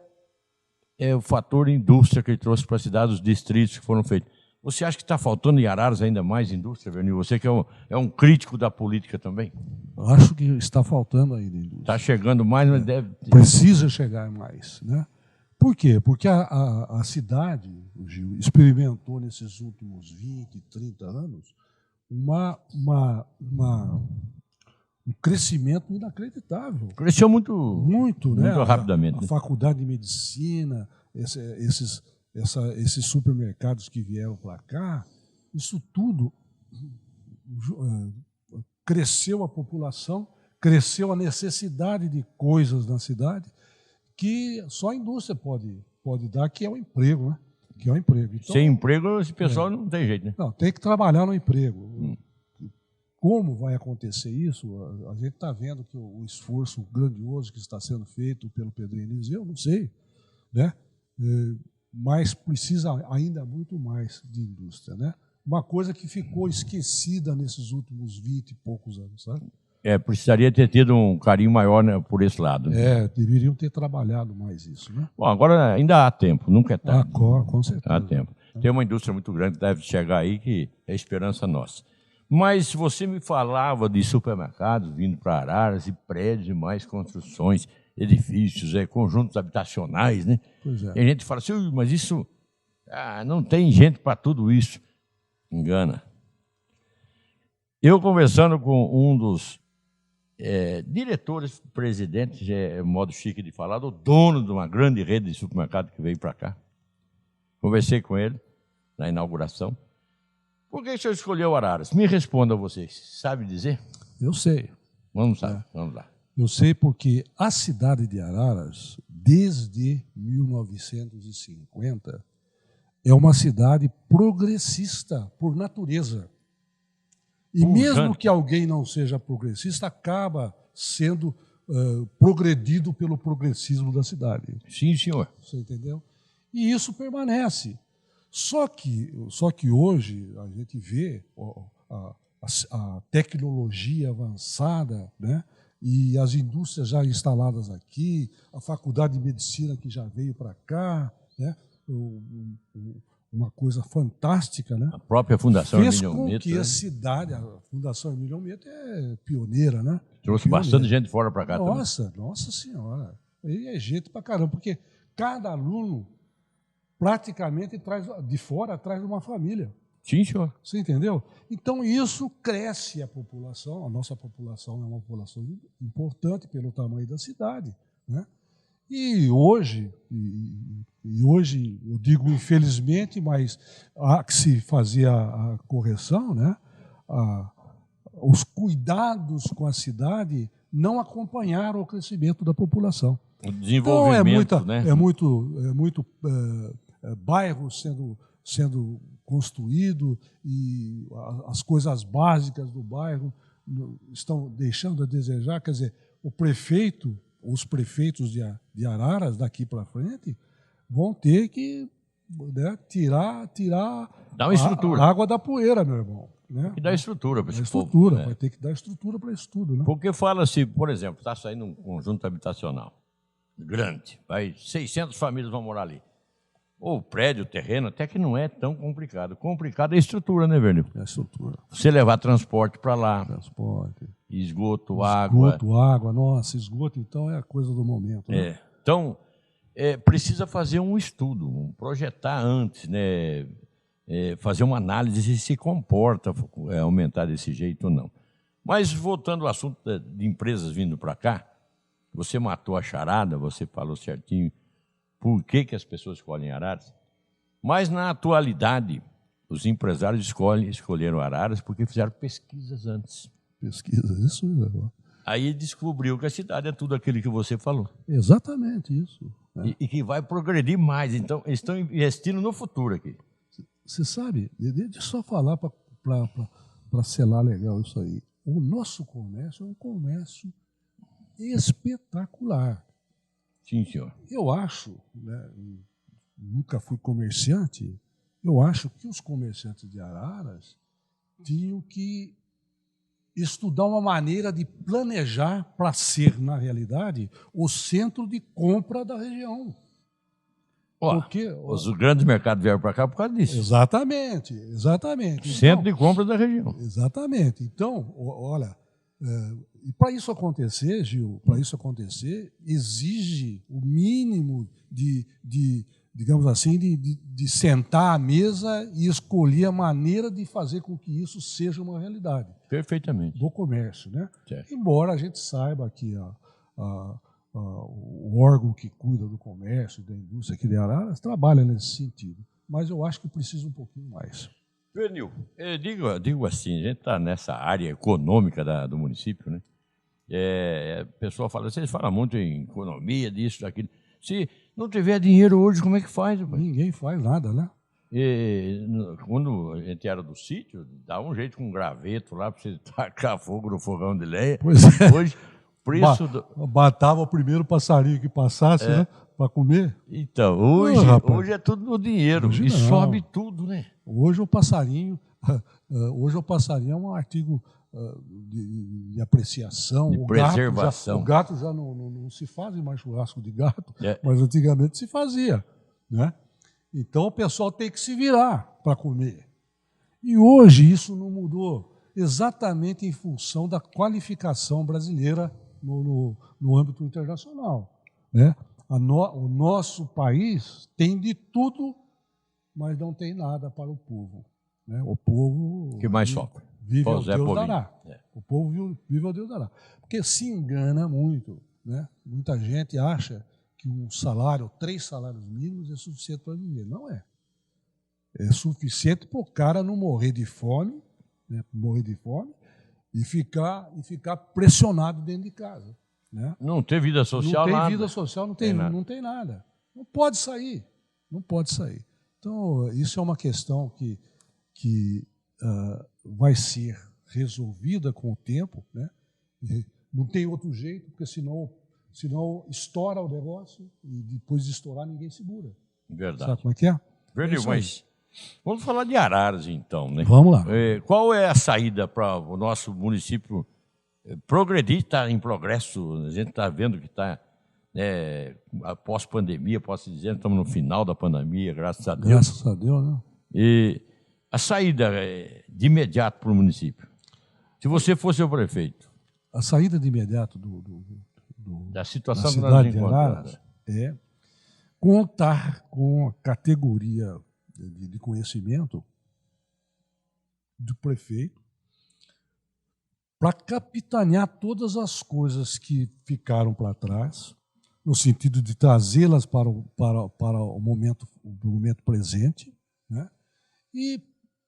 o fator indústria que ele trouxe para a cidade, os distritos que foram feitos. Você acha que está faltando em Araras ainda mais indústria, Vernil? Você que é um crítico da política também? Acho que está faltando ainda indústria. Está chegando mais, mas deve... Precisa chegar mais, né? Por quê? Porque a cidade, Gil, experimentou nesses últimos 20, 30 anos um crescimento inacreditável. Cresceu muito né? rapidamente. A faculdade de medicina, esses supermercados que vieram para cá, isso tudo cresceu a população, cresceu a necessidade de coisas na cidade, que só a indústria pode dar, que é o emprego, né? Então, sem emprego, esse pessoal não tem jeito, né? Não, tem que trabalhar no emprego. Como vai acontecer isso? A gente está vendo que o esforço grandioso que está sendo feito pelo Pedro Eliseu, não sei, né? Mas precisa ainda muito mais de indústria, né? Uma coisa que ficou esquecida nesses últimos 20 e poucos anos, sabe? Precisaria ter tido um carinho maior, né, por esse lado. Né? Deveriam ter trabalhado mais isso, né? Bom, agora ainda há tempo, nunca é tarde. Com certeza. Há tempo. Tem uma indústria muito grande que deve chegar aí, que é a esperança nossa. Mas se você me falava de supermercados vindo para Araras, e prédios e mais construções, edifícios, conjuntos habitacionais, né? Pois é. E a gente fala assim, mas isso não tem gente para tudo isso. Engana. Eu conversando com um dos diretores, presidentes, modo chique de falar, o dono de uma grande rede de supermercado que veio para cá. Conversei com ele na inauguração. Por que o senhor escolheu Araras? Me responda vocês. Sabe dizer? Eu sei. Vamos lá. Eu sei porque a cidade de Araras, desde 1950, é uma cidade progressista por natureza. E mesmo que alguém não seja progressista, acaba sendo progredido pelo progressismo da cidade. Sim, senhor. Você entendeu? E isso permanece. Só que hoje a gente vê a tecnologia avançada, né? E as indústrias já instaladas aqui, a faculdade de medicina que já veio para cá, né? Uma coisa fantástica, né? A própria Fundação Emílio Meto. Fez com que a cidade, a Fundação Emílio Meto é pioneira, né? Trouxe bastante gente fora para cá também. Nossa Senhora. E é gente para caramba, porque cada aluno praticamente de fora traz uma família. Sim, senhor. Você entendeu? Então isso cresce a população, a nossa população é uma população importante pelo tamanho da cidade, né? E hoje eu digo infelizmente, mas há que se fazer a correção, né? Os cuidados com a cidade não acompanharam o crescimento da população. O desenvolvimento, então, é muito bairro sendo construído e as coisas básicas do bairro estão deixando a desejar. Quer dizer, os prefeitos de Araras, daqui para frente, vão ter que, né, tirar dá uma estrutura. A água da poeira, meu irmão. Né? Tem que dar estrutura para esse povo. Vai ter que dar estrutura para isso tudo. Né? Porque fala-se, por exemplo, está saindo um conjunto habitacional grande, 600 famílias vão morar ali. Ou prédio, terreno, até que não é tão complicado. Complicado é a estrutura, né, Vernil? É a estrutura. Você levar transporte para lá. Transporte. Esgoto, água. Nossa, esgoto então é a coisa do momento. Né? Então, precisa fazer um estudo, projetar antes, né? Fazer uma análise se se comporta aumentar desse jeito ou não. Mas, voltando ao assunto de empresas vindo para cá, você matou a charada, você falou certinho por que as pessoas escolhem Araras, mas, na atualidade, os empresários escolheram Araras porque fizeram pesquisas antes. Pesquisas, isso mesmo. Aí descobriu que a cidade é tudo aquilo que você falou. Exatamente isso. Né? E que vai progredir mais. Então, eles estão investindo no futuro aqui. Você sabe, deixa eu só falar para selar legal isso aí. O nosso comércio é um comércio espetacular. Sim, senhor. Eu acho, né, nunca fui comerciante, eu acho que os comerciantes de Araras tinham que estudar uma maneira de planejar para ser, na realidade, o centro de compra da região. Porque os grandes mercados vieram para cá por causa disso. Exatamente. Centro de compra da região. Exatamente. Então, olha, e para isso acontecer, Gil, exige o mínimo digamos assim, de sentar à mesa e escolher a maneira de fazer com que isso seja uma realidade. Perfeitamente. Do comércio, né? Certo. Embora a gente saiba que o órgão que cuida do comércio e da indústria aqui de Araras trabalha nesse sentido. Mas eu acho que precisa um pouquinho mais. Vernil, digo assim, a gente está nessa área econômica do município, né? A pessoa fala, vocês falam muito em economia, disso, daquilo. Se não tiver dinheiro hoje, como é que faz? Ninguém faz nada, né? Quando a gente era do sítio, dava um jeito com um graveto lá para você tacar fogo no fogão de lenha. Pois é. Hoje, preço batava o primeiro passarinho que passasse, né? Para comer. Então, hoje é tudo no dinheiro. Hoje e não. sobe tudo, né? Hoje o passarinho é um artigo de apreciação. De preservação. O gato já não se faz mais churrasco de gato, mas antigamente se fazia, né? Então o pessoal tem que se virar para comer. E hoje isso não mudou, exatamente em função da qualificação brasileira no âmbito internacional, né? O nosso país tem de tudo, mas não tem nada para o povo, né? O povo que mais sofre. Vive ao Deus dará. O povo vive ao Deus dará. Porque se engana muito, né? Muita gente acha que um salário, 3 salários mínimos é suficiente para viver. Não é. É suficiente para o cara não morrer de fome, né? E ficar pressionado dentro de casa. Né? Não tem vida social, não tem vida social, não tem nada. Não pode sair. Então, isso é uma questão que vai ser resolvida com o tempo, né? E não tem outro jeito, porque senão estoura o negócio e depois de estourar ninguém segura. Verdade. Sabe como é que é? Verdade, mas vamos falar de Araras então, né? Vamos lá. Qual é a saída para o nosso município progredir? Está em progresso, a gente está vendo que está após pandemia, posso dizer, estamos no final da pandemia, graças a Deus. Graças a Deus, né? E a saída de imediato para o município, se você fosse o prefeito. A saída de imediato da situação da cidade de Araras é contar com a categoria de conhecimento do prefeito para capitanear todas as coisas que ficaram para trás, no sentido de trazê-las para o momento presente, né? E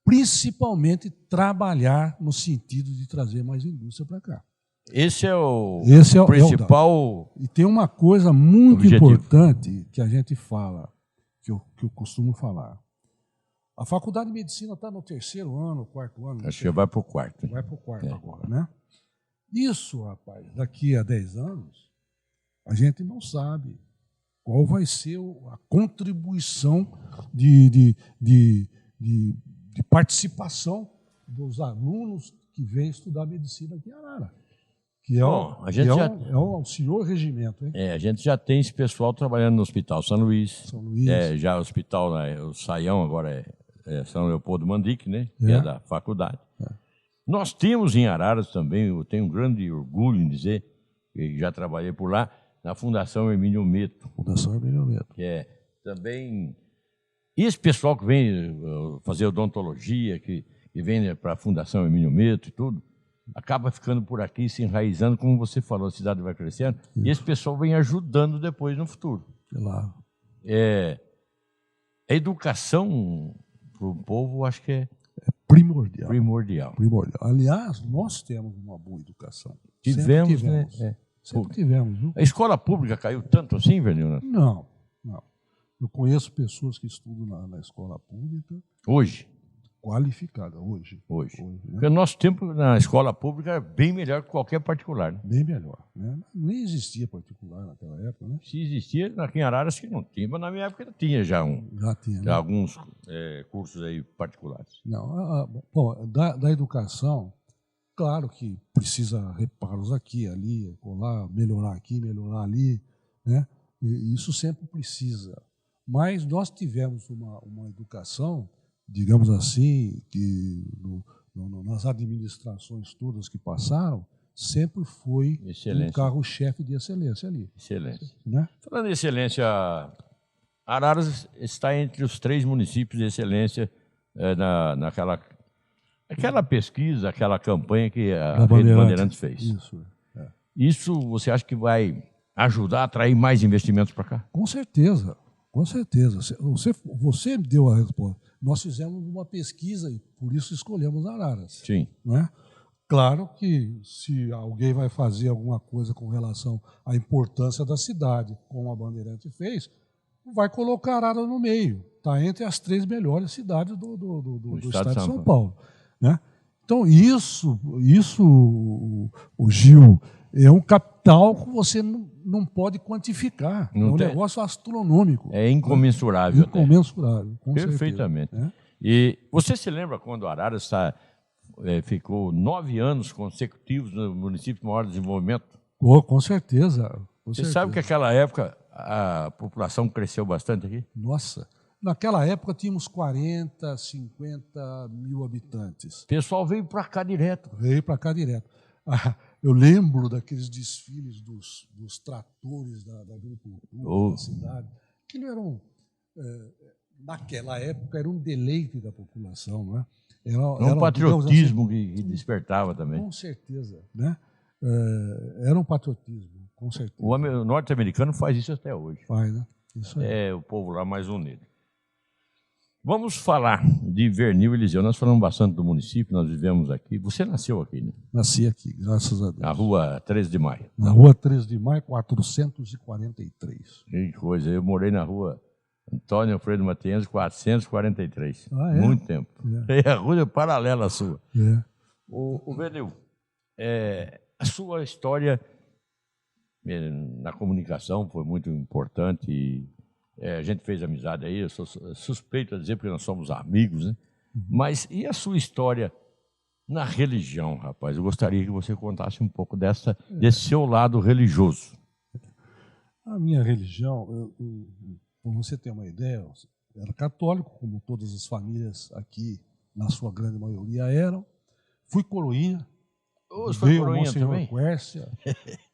principalmente trabalhar no sentido de trazer mais indústria para cá. Esse é o principal. E tem uma coisa muito importante que a gente fala, que eu costumo falar. A faculdade de medicina está no 3º ano, 4º ano. Acho que vai para o 4º. Vai para o 4º agora, né? Isso, rapaz, daqui a 10 anos, a gente não sabe qual vai ser a contribuição de participação dos alunos que vêm estudar medicina aqui em Arara. Que é, o senhor regimento. Hein? A gente já tem esse pessoal trabalhando no Hospital São Luís. Já o hospital, o Saião, agora é São Leopoldo Mandique, né? Que é da faculdade. Nós temos em Araras também, eu tenho um grande orgulho em dizer, que já trabalhei por lá, na Fundação Hermínio Meto. Fundação Hermínio Meto. Que é também... E esse pessoal que vem fazer odontologia, que vem para a Fundação Hermínio Meto e tudo, acaba ficando por aqui, se enraizando, como você falou, a cidade vai crescendo, e esse pessoal vem ajudando depois no futuro. Claro. A educação para o povo, acho que é primordial. Aliás, nós temos uma boa educação. Tivemos, né? Sempre tivemos. Viu? A escola pública caiu tanto assim, Vernil? Não. Eu conheço pessoas que estudam na escola pública. Hoje? Qualificada, hoje. Né? Porque o nosso tempo na escola pública era bem melhor que qualquer particular. Né? Bem melhor. Né? Nem existia particular naquela época. Né? Se existia, aqui em Araras que não tinha, mas na minha época tinha já tinha, né? alguns cursos aí particulares. Não, da educação, claro que precisa reparos aqui, ali, lá, melhorar aqui, melhorar ali, né? E isso sempre precisa. Mas nós tivemos uma educação, digamos assim, que nas administrações todas que passaram, sempre foi um carro-chefe de excelência ali. Excelência. Né? Falando em excelência, Araras está entre os 3 municípios de excelência naquela pesquisa, aquela campanha que a Rede Bandeirantes fez. Isso você acha que vai ajudar a atrair mais investimentos para cá? Com certeza. Com certeza. Você deu a resposta. Nós fizemos uma pesquisa e por isso escolhemos Araras. Sim. Não é? Claro que se alguém vai fazer alguma coisa com relação à importância da cidade, como a Bandeirante fez, vai colocar Araras no meio. Está entre as 3 melhores cidades do estado de São Paulo. Né? Então, isso, o Gil, é um capital que você não pode quantificar. É um negócio astronômico. É incomensurável. Incomensurável, com perfeitamente. Certeza, né? E você se lembra quando Araras ficou 9 anos consecutivos no município de maior desenvolvimento? Com certeza. Você sabe que naquela época a população cresceu bastante aqui? Nossa. Naquela época tínhamos 40, 50 mil habitantes. O pessoal veio para cá direto. Eu lembro daqueles desfiles dos tratores da agricultura da cidade, que não eram, naquela época, era um deleite da população. Não é? Era um patriotismo assim, que despertava também. Com certeza. Né? Era um patriotismo, com certeza. O norte-americano faz isso até hoje. Faz, né? Isso aí. É o povo lá mais unido. Vamos falar de Vernil Eliseu. Nós falamos bastante do município, nós vivemos aqui. Você nasceu aqui, né? Nasci aqui, graças a Deus. Na rua 13 de Maio. Na rua 13 de Maio, 443. Que coisa, eu morei na rua Antônio Alfredo Matienzo, 443. É? Muito tempo. É a rua paralela à sua. O Vernil, a sua história na comunicação foi muito importante e a gente fez amizade aí, eu sou suspeito a dizer porque nós somos amigos, né? Mas e a sua história na religião, rapaz? Eu gostaria que você contasse um pouco desse seu lado religioso. A minha religião, para você ter uma ideia, eu era católico, como todas as famílias aqui, na sua grande maioria eram. Fui coroinha, veio o Monsenhor Quércia,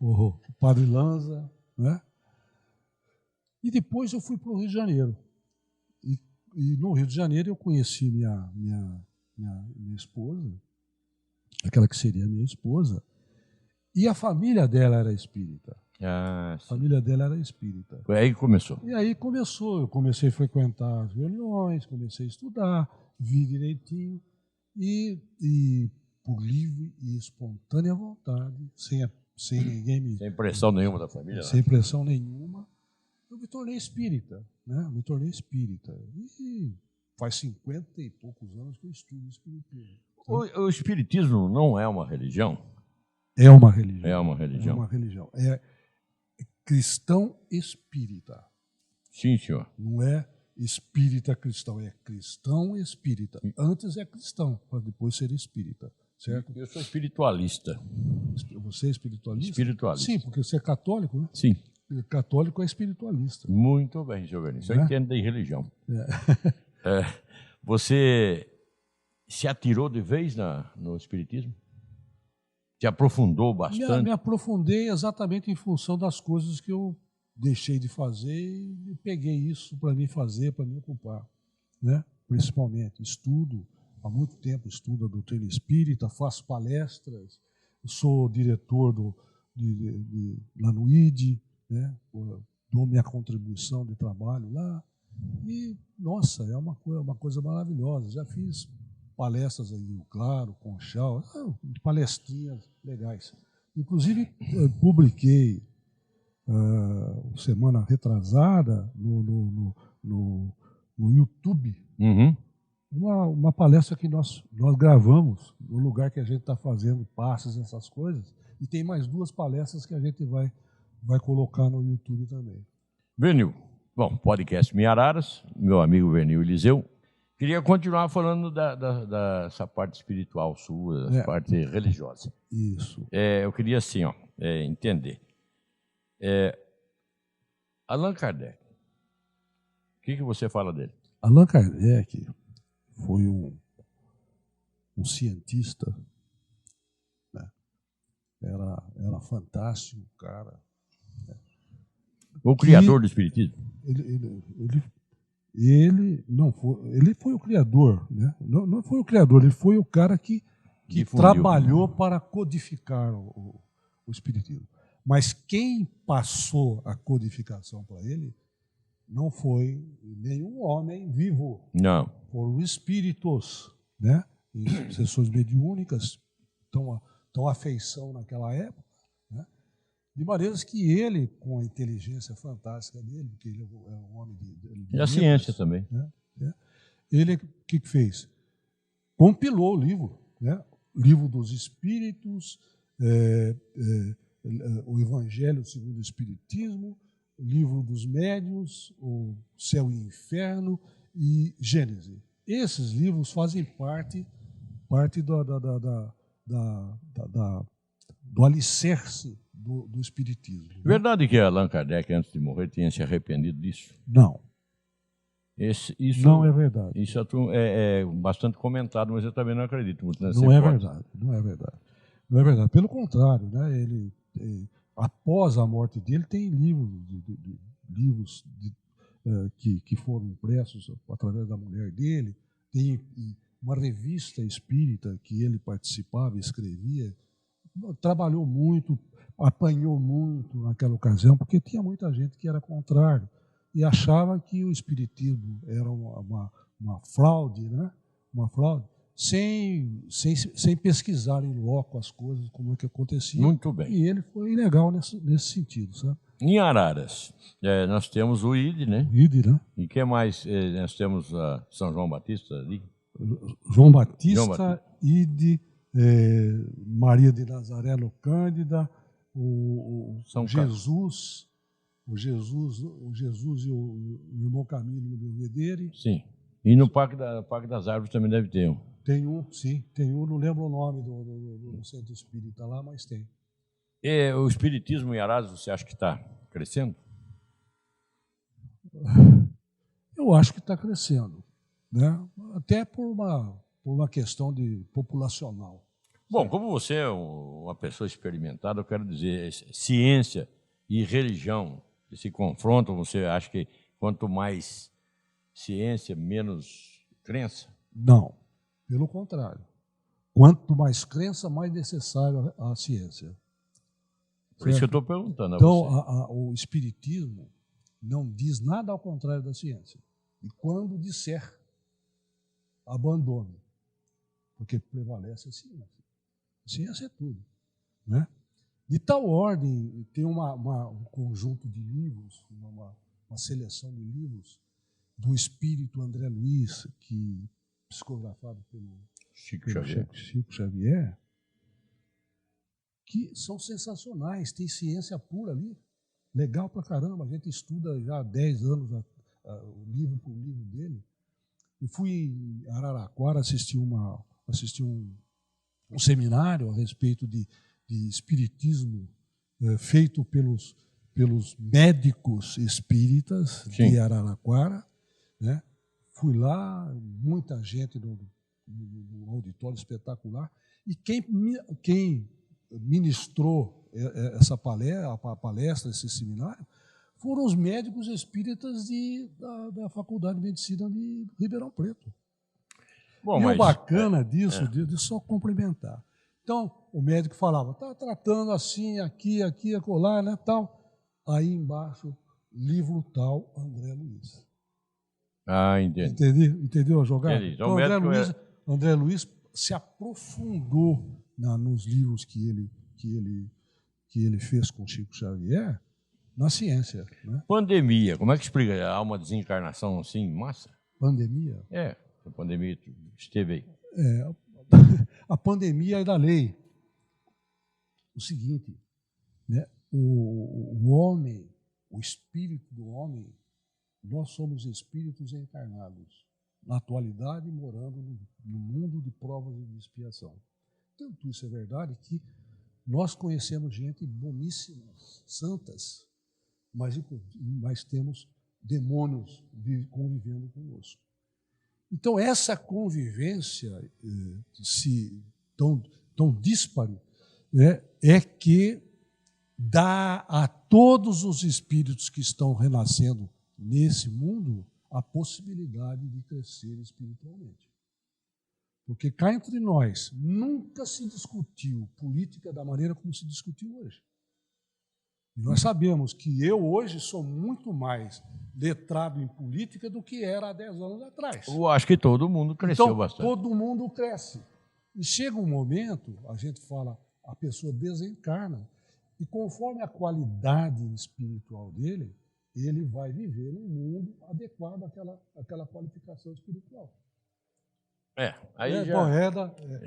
o Padre Lanza, né? E depois eu fui para o Rio de Janeiro. E no Rio de Janeiro eu conheci minha esposa, aquela que seria minha esposa, e a família dela era espírita. A família dela era espírita. Foi aí que começou? E aí começou. Eu comecei a frequentar as reuniões, comecei a estudar, vi direitinho, e por livre e espontânea vontade, sem ninguém me... Sem pressão nenhuma da família? Sem pressão nenhuma. Eu me tornei espírita, né? E faz 50 e poucos anos que eu estudo espiritismo. O espiritismo não é uma religião? É uma religião. É uma religião. É uma religião. É cristão espírita. Sim, senhor. Não é espírita cristão, é cristão espírita. Antes é cristão, para depois ser espírita. Certo? Eu sou espiritualista. Você é espiritualista? Espiritualista. Sim, porque você é católico, né? Sim. Católico é espiritualista. Muito bem, senhor Vinícius. Eu entendo de religião. Você se atirou de vez no espiritismo? Se aprofundou bastante? Me aprofundei exatamente em função das coisas que eu deixei de fazer e peguei isso para mim fazer, para me ocupar. Né? Principalmente, estudo, há muito tempo estudo a doutrina espírita, faço palestras, sou diretor lá no ID, né? Dou minha contribuição de trabalho lá. E, nossa, é uma coisa maravilhosa. Já fiz palestras aí, o Claro, Conchal, palestrinhas legais. Inclusive, publiquei semana retrasada no YouTube uma palestra que nós gravamos no lugar que a gente está fazendo passes, essas coisas. E tem mais 2 palestras que a gente vai colocar no YouTube também. Venil. Bom, podcast Miararas, meu amigo Venil Eliseu. Queria continuar falando dessa parte espiritual sua, dessa parte religiosa. Isso. Eu queria, assim, entender. Allan Kardec, o que você fala dele? Allan Kardec foi um cientista, né? Era fantástico, cara. O criador do espiritismo? Ele não foi, ele foi o criador, né? Não foi o criador, ele foi o cara que trabalhou para codificar o espiritismo. Mas quem passou a codificação para ele não foi nenhum homem vivo. Não. Foram espíritos, né? Em sessões mediúnicas, tão afeição naquela época, né? De maneiras que ele, com a inteligência fantástica dele, porque ele é um homem de e a ciência também. Né? Ele, o que fez? Compilou o livro, né? Livro dos Espíritos, o Evangelho segundo o Espiritismo, o Livro dos Médiuns, o Céu e Inferno e Gênese. Esses livros fazem parte do alicerce do Espiritismo. Né? Verdade que Allan Kardec, antes de morrer, tinha se arrependido disso? Não. Isso não é verdade. Isso é bastante comentado, mas eu também não acredito muito nessa Não é verdade. Não é verdade. Não é verdade. Pelo contrário, né? Ele, após a morte dele, tem livros que foram impressos através da mulher dele, tem uma revista espírita que ele participava e escrevia. Trabalhou muito, apanhou muito naquela ocasião, porque tinha muita gente que era contrário e achava que o espiritismo era uma fraude, né? Uma fraude, sem pesquisar em loco as coisas, como é que acontecia. Muito bem. E ele foi legal nesse sentido, sabe? Em Araras, nós temos o ID, né? O ID, né? E o que mais? Nós temos São João Batista ali? João Batista, ID, Maria de Nazaré Cândida, o Jesus e o irmão Camilo no Belvedere. Sim. E no Parque das Árvores também deve ter um. Tem um, sim. Tem um, não lembro o nome do centro espírita lá, mas tem. E o espiritismo em Araras, você acha que está crescendo? Eu acho que está crescendo, né? Até por uma questão populacional. Bom, como você é uma pessoa experimentada, eu quero dizer, ciência e religião se confrontam, você acha que quanto mais ciência, menos crença? Não, pelo contrário. Quanto mais crença, mais necessária a ciência. Por isso que eu estou perguntando a então, você. O espiritismo não diz nada ao contrário da ciência. E quando disser, abandone, porque prevalece a ciência. A ciência é tudo, né? De tal ordem, tem um conjunto de livros, uma seleção de livros do espírito André Luiz, psicografado pelo Chico Xavier, que são sensacionais, tem ciência pura ali, legal pra caramba, a gente estuda já há 10 anos o livro por livro dele. Eu fui em Araraquara assistir um seminário a respeito de espiritismo feito pelos médicos espíritas de Araraquara, né? Fui lá, muita gente no auditório espetacular, e quem ministrou essa palestra, esse seminário, foram os médicos espíritas da Faculdade de Medicina de Ribeirão Preto. Bom, o bacana disso, de só complementar. Então, o médico falava, está tratando assim, aqui, acolá, né, tal. Aí embaixo, livro tal, André Luiz. Ah, entendi. Entendeu a jogada? Entendi. Então, André Luiz se aprofundou nos livros que ele fez com Chico Xavier, na ciência. Né? Pandemia, como é que explica? Há uma desencarnação assim, massa? Pandemia? A pandemia esteve aí. A pandemia é da lei. O seguinte, né? O homem, o espírito do homem, nós somos espíritos encarnados, na atualidade morando no mundo de provas e de expiação. Tanto isso é verdade que nós conhecemos gente boníssima, santas, mas temos demônios convivendo conosco. Então, essa convivência tão díspare, né, é que dá a todos os espíritos que estão renascendo nesse mundo a possibilidade de crescer espiritualmente. Porque cá entre nós nunca se discutiu política da maneira como se discutiu hoje. E nós sabemos que eu hoje sou muito mais letrado em política do que era há 10 anos atrás. Eu acho que todo mundo cresceu bastante. Todo mundo cresce. E chega um momento, a gente fala, a pessoa desencarna, e conforme a qualidade espiritual dele, ele vai viver num mundo adequado àquela qualificação espiritual. A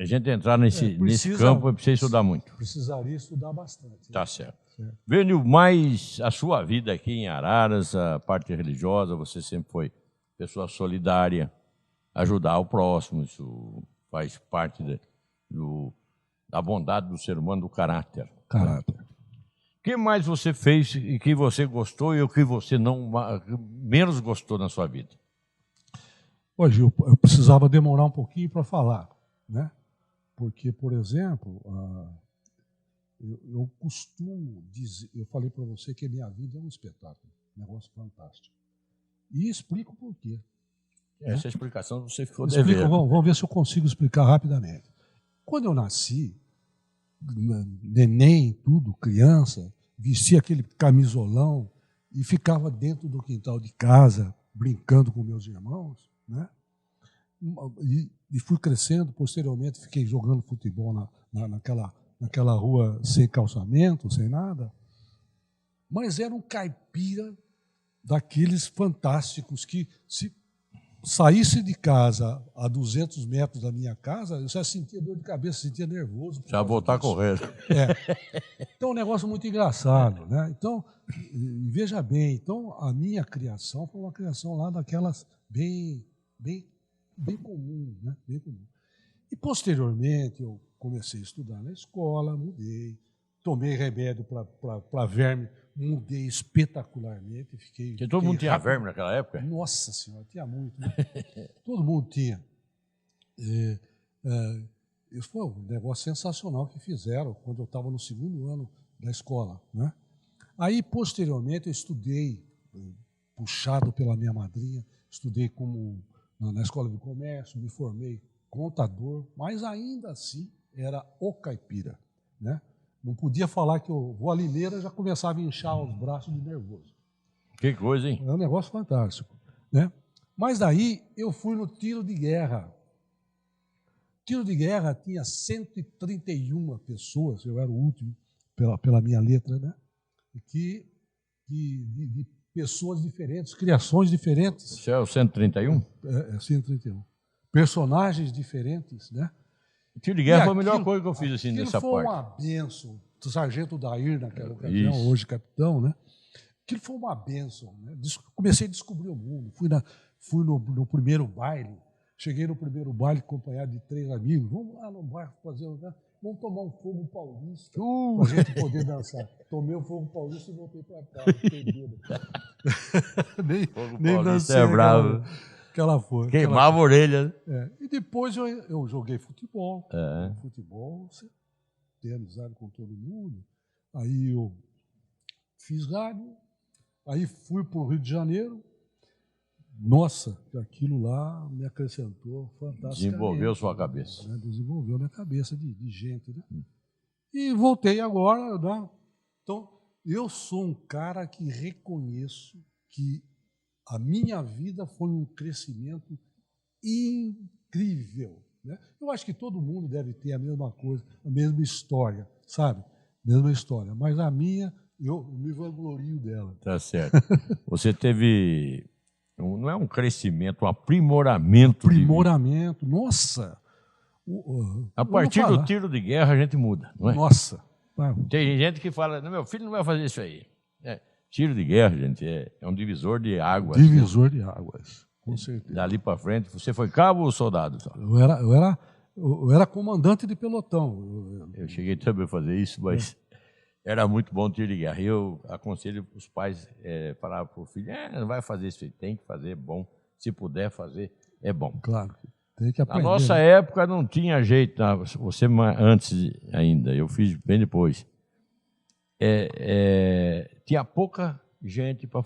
gente entrar nesse campo, precisa estudar muito. Precisaria estudar bastante. Tá certo. Vênio, mas a sua vida aqui em Araras, a parte religiosa, você sempre foi pessoa solidária, ajudar o próximo, isso faz parte da bondade do ser humano, do caráter. O que mais você fez e que você gostou e o que você menos gostou na sua vida? Hoje eu precisava demorar um pouquinho para falar, né? Porque, por exemplo, eu costumo dizer, eu falei para você que a minha vida é um espetáculo, um negócio fantástico. E explico por quê. Essa explicação você ficou devendo. Vamos ver se eu consigo explicar rapidamente. Quando eu nasci, neném, tudo, criança, vestia aquele camisolão e ficava dentro do quintal de casa, brincando com meus irmãos, né? E fui crescendo, posteriormente fiquei jogando futebol naquela rua sem calçamento, sem nada, mas era um caipira daqueles fantásticos que, se saísse de casa a 200 metros da minha casa, eu já sentia dor de cabeça, sentia nervoso. Já voltar correndo. Então, é um negócio muito engraçado, né? Então, veja bem, então a minha criação foi uma criação lá daquelas bem comum, né? Bem comum. E, posteriormente, eu comecei a estudar na escola, mudei, tomei remédio para verme, mudei espetacularmente. Porque todo mundo tinha verme naquela época? Nossa Senhora, tinha muito. Né? Todo mundo tinha. Isso foi um negócio sensacional que fizeram quando eu estava no 2º ano da escola. Né? Aí, posteriormente, eu estudei, puxado pela minha madrinha, estudei na escola de comércio, me formei contador, mas ainda assim era o caipira, né? Não podia falar que eu vou à Limeira, já começava a inchar os braços de nervoso. Que coisa, hein? É um negócio fantástico, né? Mas daí eu fui no tiro de guerra. Tiro de guerra tinha 131 pessoas, eu era o último pela minha letra, né? De pessoas diferentes, criações diferentes. Isso é o 131? É 131. Personagens diferentes, né? O Tiro de Guerra foi a melhor coisa que eu fiz assim nessa parte. Foi uma bênção. O sargento Dair, naquela ocasião, hoje capitão, né? Aquilo foi uma bênção. Né? Comecei a descobrir o mundo. Fui no primeiro baile. Cheguei no primeiro baile acompanhado de 3 amigos. Vamos lá no bairro fazer... Né? Vamos tomar um fogo paulista para a gente poder dançar. Tomei um fogo paulista e voltei para casa. nem dancei. É bravo. Aquela foi. Queimava a orelha. E depois eu joguei futebol. Futebol, você tem amizade com todo mundo. Aí eu fiz rádio. Aí fui para o Rio de Janeiro. Nossa, aquilo lá me acrescentou fantasticamente. Desenvolveu sua cabeça. Né? Desenvolveu minha cabeça de gente. Né? E voltei agora. Né? Então, eu sou um cara que reconheço que a minha vida foi um crescimento incrível. Né? Eu acho que todo mundo deve ter a mesma coisa, a mesma história, sabe? Mesma história. Mas a minha, eu me vanglorio dela. Tá certo. Você teve... Não é um crescimento, um aprimoramento. Aprimoramento, nossa! A partir do tiro de guerra a gente muda, não é? Nossa! Tem gente que fala, meu filho não vai fazer isso aí. Tiro de guerra, gente, é um divisor de águas. Divisor de águas, com certeza. Dali para frente, você foi cabo ou soldado? Só? Eu era comandante de pelotão. Eu cheguei também a fazer isso, mas... Era muito bom o tiro de guerra. Eu aconselho os pais falar para o filho, não vai fazer isso aí, tem que fazer, é bom. Se puder fazer, é bom. Claro, tem que aprender. Na nossa época não tinha jeito, você antes ainda, eu fiz bem depois. Tinha pouca gente para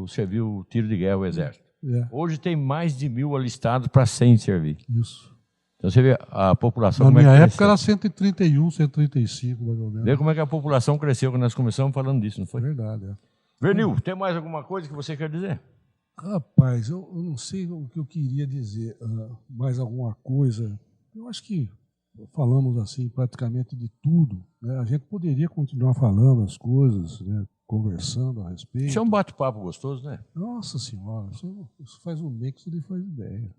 servir o tiro de guerra, o exército. Hoje tem mais de 1000 alistados para 100 servir. Isso. Então você vê a população... Na minha época era 131, 135, mais ou menos. Vê como é que a população cresceu quando nós começamos falando disso, não foi? Verdade, Vernil, tem mais alguma coisa que você quer dizer? Rapaz, eu não sei o que eu queria dizer. Mais alguma coisa? Eu acho que falamos assim praticamente de tudo. Né? A gente poderia continuar falando as coisas, né? Conversando a respeito. Isso é um bate-papo gostoso, né? Nossa Senhora, isso faz um mês que você nem faz ideia.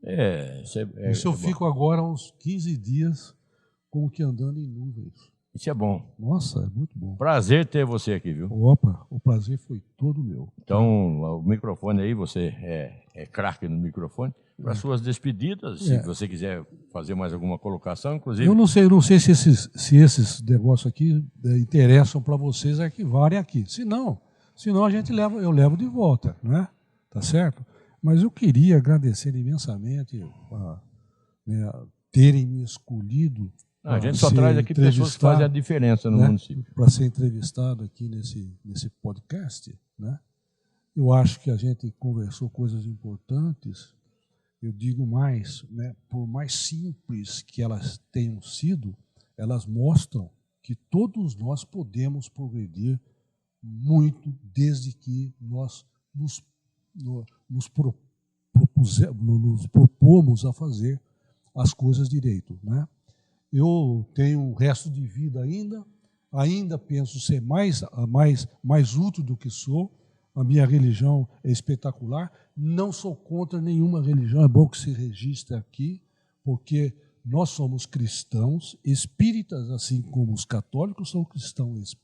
Isso eu fico agora uns 15 dias como que andando em nuvens. Isso é bom. Nossa, é muito bom. Prazer ter você aqui, viu? Opa, o prazer foi todo meu. Então, o microfone aí, você é craque no microfone. Para suas despedidas, se você quiser fazer mais alguma colocação, inclusive... Eu não sei se esses negócios aqui interessam para vocês arquivarem aqui. Se não eu levo de volta, né? Tá certo? Mas eu queria agradecer imensamente terem me escolhido. A gente só traz aqui pessoas que fazem a diferença no município. Para ser entrevistado aqui nesse podcast, né? Eu acho que a gente conversou coisas importantes. Eu digo mais, né, por mais simples que elas tenham sido, elas mostram que todos nós podemos progredir muito desde que nós nos propomos a fazer as coisas direito. Né? Eu tenho um resto de vida ainda penso ser mais útil do que sou. A minha religião é espetacular. Não sou contra nenhuma religião. É bom que se registre aqui, porque nós somos cristãos, espíritas, assim como os católicos são cristãos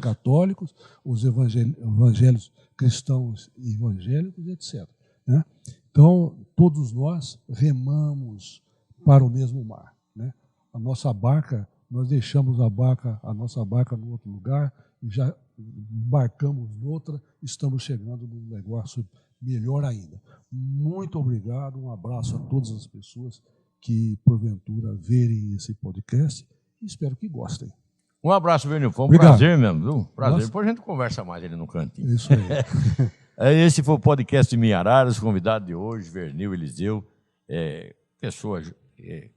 católicos, os evangélicos cristãos evangélicos, etc. Né? Então, todos nós remamos para o mesmo mar. Né? A nossa barca, nós deixamos a nossa barca no outro lugar e já embarcamos noutra, estamos chegando num negócio melhor ainda. Muito obrigado, um abraço a todas as pessoas que, porventura, verem esse podcast e espero que gostem. Um abraço, Vernil, foi um prazer mesmo, viu? Prazer. Nossa. Depois a gente conversa mais ali no cantinho. Isso aí. Esse foi o podcast de Minhararas, convidado de hoje, Vernil Eliseu, pessoa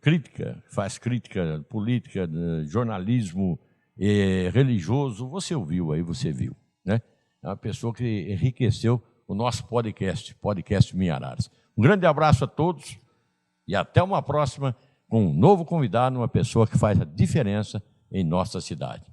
crítica, faz crítica política, jornalismo, religioso, você ouviu aí, você viu, né? É uma pessoa que enriqueceu o nosso podcast Minhararas. Um grande abraço a todos e até uma próxima com um novo convidado, uma pessoa que faz a diferença em nossa cidade.